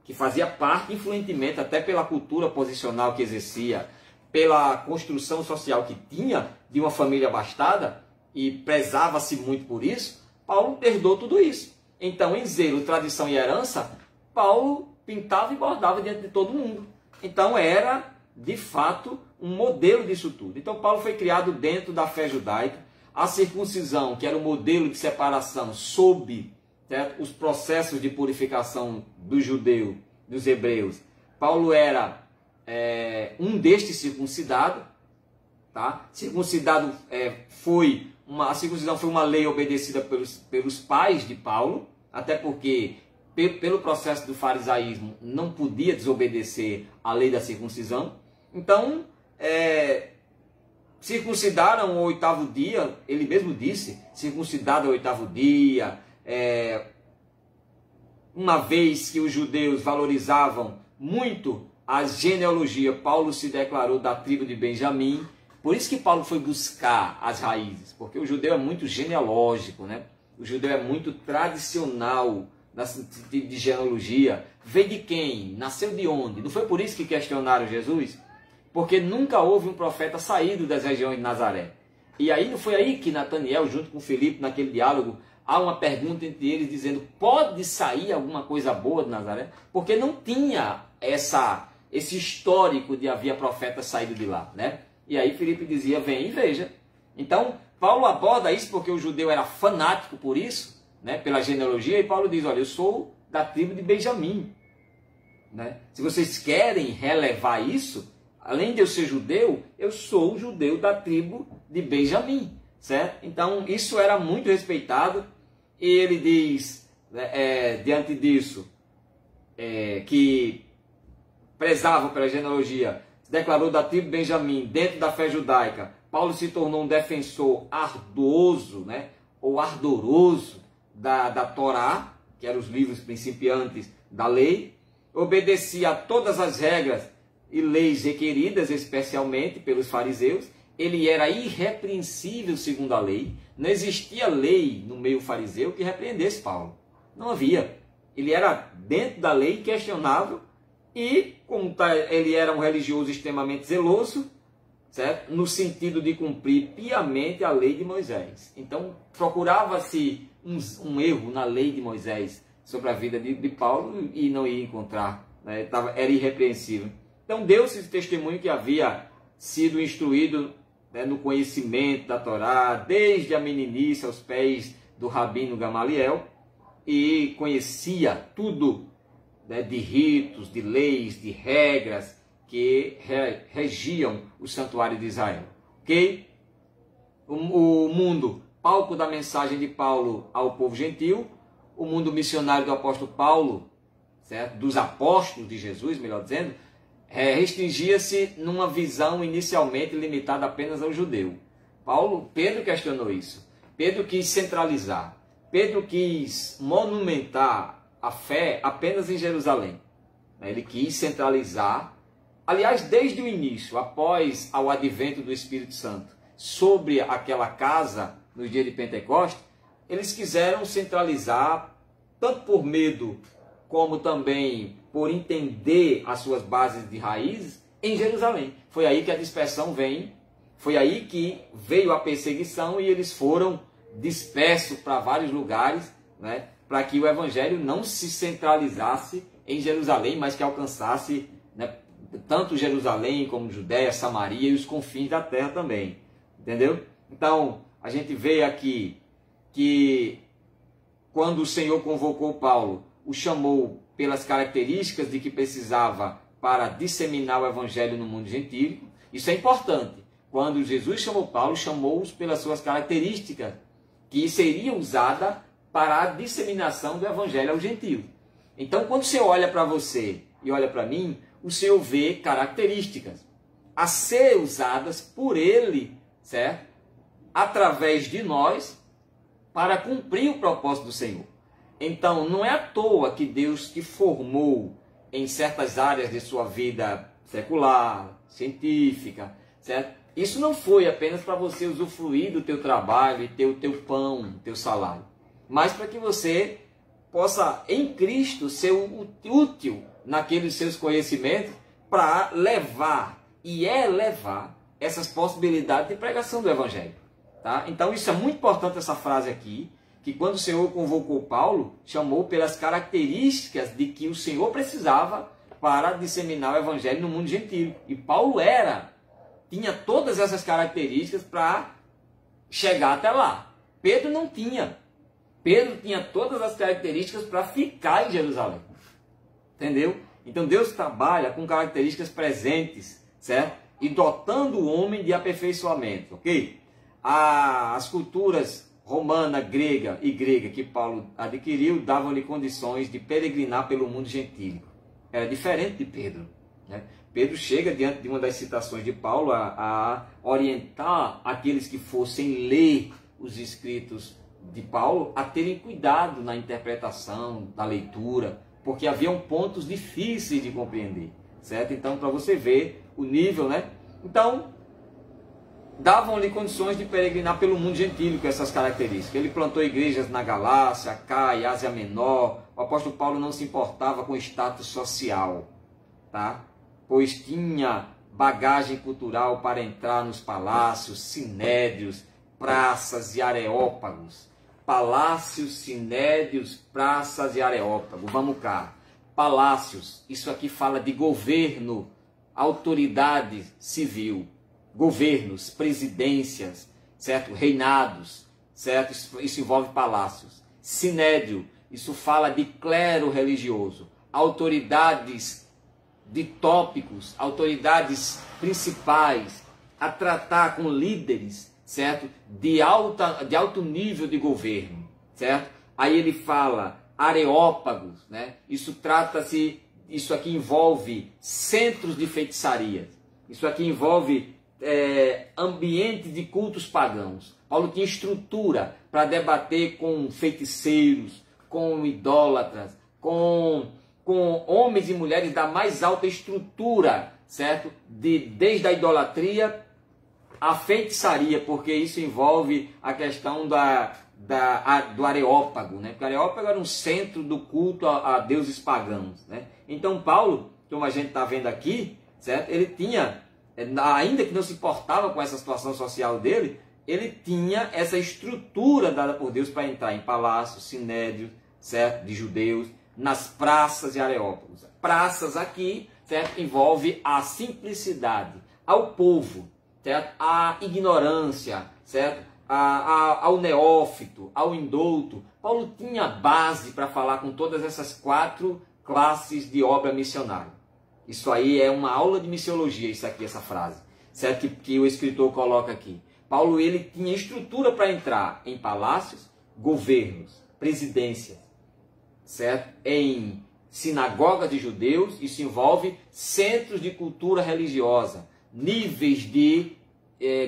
que fazia parte influentemente até pela cultura posicional que exercia, pela construção social que tinha de uma família abastada, e prezava-se muito por isso. Paulo herdou tudo isso. Então, em zelo, tradição e herança, Paulo pintava e bordava diante de todo mundo. Então, era, de fato, um modelo disso tudo. Então, Paulo foi criado dentro da fé judaica. A circuncisão, que era o modelo de separação sob, certo, os processos de purificação do judeu, dos hebreus. Paulo era um destes circuncidados. Tá? Circuncidado a circuncisão foi uma lei obedecida pelos pais de Paulo, até porque, pelo processo do farisaísmo, não podia desobedecer a lei da circuncisão. Então, circuncidaram o 8º dia, ele mesmo disse, circuncidado ao 8º dia, uma vez que os judeus valorizavam muito a genealogia, Paulo se declarou da tribo de Benjamim. Por isso que Paulo foi buscar as raízes, porque o judeu é muito genealógico, né? O judeu é muito tradicional na sentido de genealogia. Veio de quem? Nasceu de onde? Não foi por isso que questionaram Jesus? Porque nunca houve um profeta saído das regiões de Nazaré. E aí não foi aí que Nataniel, junto com Filipe, naquele diálogo, há uma pergunta entre eles dizendo: pode sair alguma coisa boa de Nazaré? Porque não tinha esse histórico de havia profeta saído de lá, né? E aí Filipe dizia: vem e veja. Então, Paulo aborda isso porque o judeu era fanático por isso, né, pela genealogia, e Paulo diz: olha, eu sou da tribo de Benjamim. Né? Se vocês querem relevar isso, além de eu ser judeu, eu sou um judeu da tribo de Benjamim. Certo? Então, isso era muito respeitado. E ele diz, diante disso, que prezava pela genealogia, se declarou da tribo de Benjamim, dentro da fé judaica. Paulo se tornou um defensor ardoso, né, ou ardoroso da Torá, que eram os livros principiantes da lei. Obedecia a todas as regras e leis requeridas, especialmente pelos fariseus. Ele era irrepreensível segundo a lei. Não existia lei no meio fariseu que repreendesse Paulo. Não havia. Ele era dentro da lei, questionável. E, como ele era um religioso extremamente zeloso, certo? No sentido de cumprir piamente a lei de Moisés. Então, procurava-se um erro na lei de Moisés sobre a vida de Paulo e não ia encontrar. Né? Era irrepreensível. Então, deu-se esse testemunho que havia sido instruído, né, no conhecimento da Torá, desde a meninice aos pés do rabino Gamaliel, e conhecia tudo, né, de ritos, de leis, de regras que regiam o santuário de Israel. Ok? O mundo, palco da mensagem de Paulo ao povo gentil, o mundo missionário do apóstolo Paulo, certo? Dos apóstolos de Jesus, melhor dizendo, restringia-se numa visão inicialmente limitada apenas ao judeu. Pedro questionou isso. Pedro quis centralizar. Pedro quis monumentar a fé apenas em Jerusalém. Ele quis centralizar, aliás, desde o início, após o advento do Espírito Santo, sobre aquela casa no dia de Pentecostes, eles quiseram centralizar, tanto por medo como também por entender as suas bases de raízes, em Jerusalém. Foi aí que a dispersão vem, foi aí que veio a perseguição e eles foram dispersos para vários lugares, né, para que o evangelho não se centralizasse em Jerusalém, mas que alcançasse, né, tanto Jerusalém como Judéia, Samaria e os confins da terra também. Entendeu? Então, a gente vê aqui que quando o Senhor convocou Paulo, o chamou pelas características de que precisava para disseminar o evangelho no mundo gentílico. Isso é importante. Quando Jesus chamou Paulo, chamou-os pelas suas características, que seria usada para a disseminação do evangelho ao gentio. Então, quando você olha para você e olha para mim, o Senhor vê características a ser usadas por Ele, certo? Através de nós, para cumprir o propósito do Senhor. Então, não é à toa que Deus te formou em certas áreas de sua vida secular, científica, certo? Isso não foi apenas para você usufruir do teu trabalho e ter o teu pão, o teu salário, mas para que você possa, em Cristo, ser útil naqueles seus conhecimentos para levar e elevar essas possibilidades de pregação do Evangelho. Tá? Então isso é muito importante, essa frase aqui, que quando o Senhor convocou Paulo, chamou pelas características de que o Senhor precisava para disseminar o Evangelho no mundo gentil. E Paulo tinha todas essas características para chegar até lá. Pedro não tinha. Pedro tinha todas as características para ficar em Jerusalém. Entendeu? Então Deus trabalha com características presentes, certo? E dotando o homem de aperfeiçoamento, ok? As culturas romana, grega e grega que Paulo adquiriu davam-lhe condições de peregrinar pelo mundo gentílico. Era diferente de Pedro, né? Pedro chega diante de uma das citações de Paulo a orientar aqueles que fossem ler os escritos de Paulo a terem cuidado na interpretação, da leitura, porque haviam pontos difíceis de compreender, certo? Então, para você ver o nível, né? Então, davam-lhe condições de peregrinar pelo mundo gentílico, essas características. Ele plantou igrejas na Galácia, Caia, Ásia Menor. O apóstolo Paulo não se importava com status social, tá? Pois tinha bagagem cultural para entrar nos palácios, sinédrios, praças e areópagos. Palácios, sinédrios, praças e areópagos. Vamos cá. Palácios, isso aqui fala de governo, autoridade civil. Governos, presidências, certo? Reinados, certo? Isso envolve palácios. Sinédrio, isso fala de clero religioso. Autoridades de tópicos, autoridades principais, a tratar com líderes, certo? De alto nível de governo, certo? Aí ele fala areópagos, né? Isso aqui envolve centros de feitiçaria. Isso aqui envolve ambiente de cultos pagãos. Paulo tinha estrutura para debater com feiticeiros, com idólatras, com homens e mulheres da mais alta estrutura, certo? Desde a idolatria à feitiçaria, porque isso envolve a questão do areópago, né? Porque o areópago era um centro do culto a deuses pagãos, né? Então Paulo, como a gente está vendo aqui, certo? Ele tinha, ainda que não se importava com essa situação social dele, ele tinha essa estrutura dada por Deus para entrar em palácios, sinédrios, certo? De judeus, nas praças e areópagos. Praças aqui, certo? Envolve a simplicidade ao povo, certo? A ignorância, certo? Ao neófito, ao indouto. Paulo tinha base para falar com todas essas 4 classes de obra missionária. Isso aí é uma aula de missiologia, isso aqui, essa frase, certo? Que o escritor coloca aqui. Paulo, ele tinha estrutura para entrar em palácios, governos, presidências, certo? Em sinagogas de judeus. Isso envolve centros de cultura religiosa, níveis de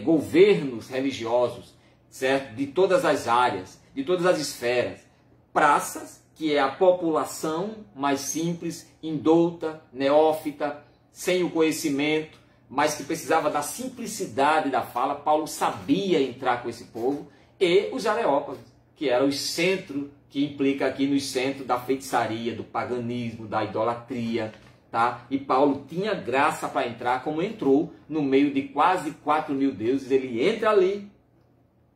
governos religiosos, certo? De todas as áreas, de todas as esferas. Praças, que é a população mais simples, indouta, neófita, sem o conhecimento, mas que precisava da simplicidade da fala. Paulo sabia entrar com esse povo. E os areópagos, que eram os centros, que implica aqui nos centros da feitiçaria, do paganismo, da idolatria, tá? E Paulo tinha graça para entrar, como entrou no meio de quase 4.000 deuses. Ele entra ali,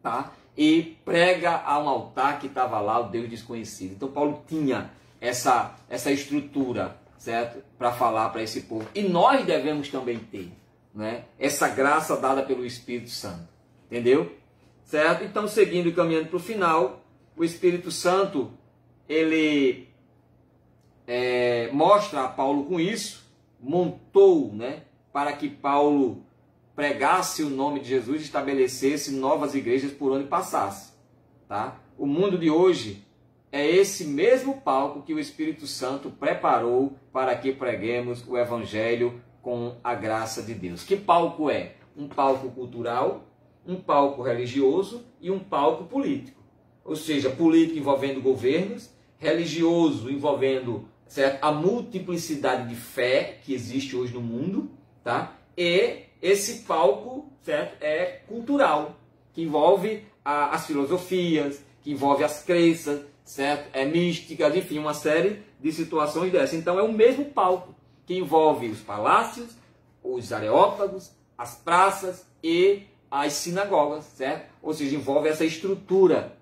tá? E prega a um altar que estava lá, o Deus desconhecido. Então Paulo tinha essa estrutura, certo? Para falar para esse povo. E nós devemos também ter, né? Essa graça dada pelo Espírito Santo. Entendeu? Certo? Então, seguindo e caminhando para o final, o Espírito Santo, ele mostra a Paulo com isso, montou, né? Para que Paulo pregasse o nome de Jesus e estabelecesse novas igrejas por onde passasse, tá? O mundo de hoje é esse mesmo palco que o Espírito Santo preparou para que preguemos o Evangelho com a graça de Deus. Que palco é? Um palco cultural, um palco religioso e um palco político. Ou seja, político envolvendo governos, religioso envolvendo, certo, a multiplicidade de fé que existe hoje no mundo, tá? E esse palco, certo, é cultural, que envolve as filosofias, que envolve as crenças, certo, é mística, enfim, uma série de situações dessas. Então é o mesmo palco que envolve os palácios, os areópagos, as praças e as sinagogas, certo? Ou seja, envolve essa estrutura,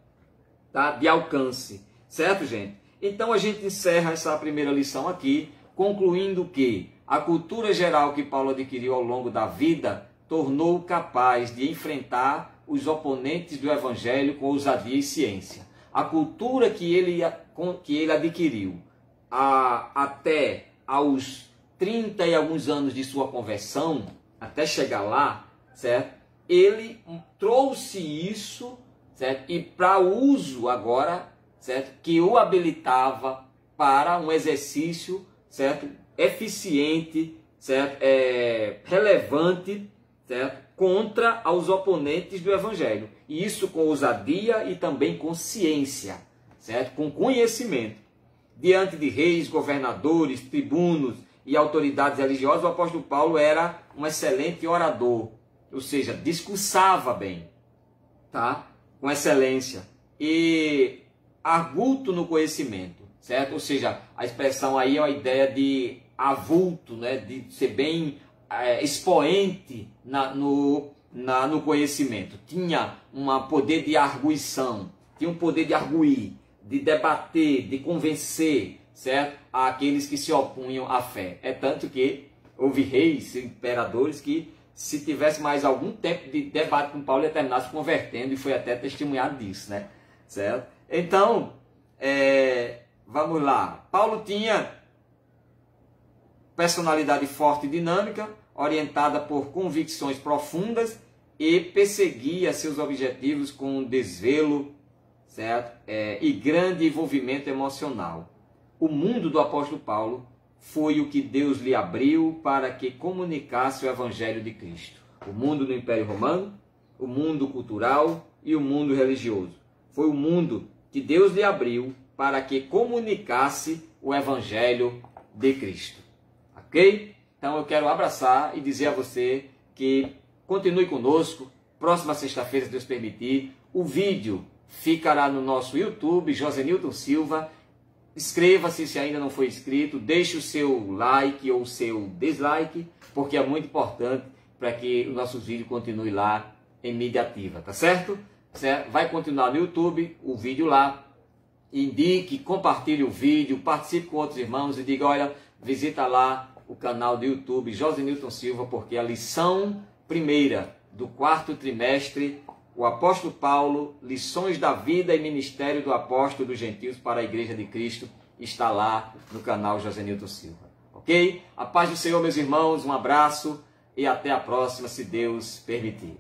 tá, de alcance, certo, gente? Então a gente encerra essa primeira lição aqui, concluindo que a cultura geral que Paulo adquiriu ao longo da vida tornou-o capaz de enfrentar os oponentes do evangelho com ousadia e ciência. A cultura que ele adquiriu até aos 30 e alguns anos de sua conversão, até chegar lá, certo? Ele trouxe isso, certo? E para uso agora, certo? Que o habilitava para um exercício, certo? Eficiente, certo? Relevante, certo? Contra os oponentes do evangelho. E isso com ousadia e também com ciência, certo? Com conhecimento. Diante de reis, governadores, tribunos e autoridades religiosas, o apóstolo Paulo era um excelente orador, ou seja, discursava bem, tá? Com excelência e arguto no conhecimento, certo? Ou seja, a expressão aí é uma ideia de avulto, né? De ser bem expoente no conhecimento. Tinha um poder de arguição, tinha um poder de arguir, de debater, de convencer, certo? Aqueles que se opunham à fé. É tanto que houve reis, imperadores que, se tivesse mais algum tempo de debate com Paulo, ia terminar se convertendo, e foi até testemunhado disso, né? Certo? Então, vamos lá. Paulo tinha personalidade forte e dinâmica, orientada por convicções profundas, e perseguia seus objetivos com desvelo, certo? E grande envolvimento emocional. O mundo do apóstolo Paulo foi o que Deus lhe abriu para que comunicasse o evangelho de Cristo. O mundo do Império Romano, o mundo cultural e o mundo religioso. Foi o mundo que Deus lhe abriu para que comunicasse o evangelho de Cristo. Ok? Então eu quero abraçar e dizer a você que continue conosco. Próxima sexta-feira, se Deus permitir, o vídeo ficará no nosso YouTube, Josenilton Silva. Inscreva-se se ainda não foi inscrito, deixe o seu like ou o seu dislike, porque é muito importante para que o nosso vídeo continue lá em mídia ativa, tá certo? Vai continuar no YouTube, o vídeo lá. Indique, compartilhe o vídeo, participe com outros irmãos e diga, olha, visita lá o canal do YouTube Josenilton Silva, porque a lição primeira do 4º trimestre, o apóstolo Paulo, lições da vida e ministério do apóstolo dos gentios para a Igreja de Cristo, está lá no canal Josenilton Silva. Ok? A paz do Senhor, meus irmãos, um abraço e até a próxima, se Deus permitir.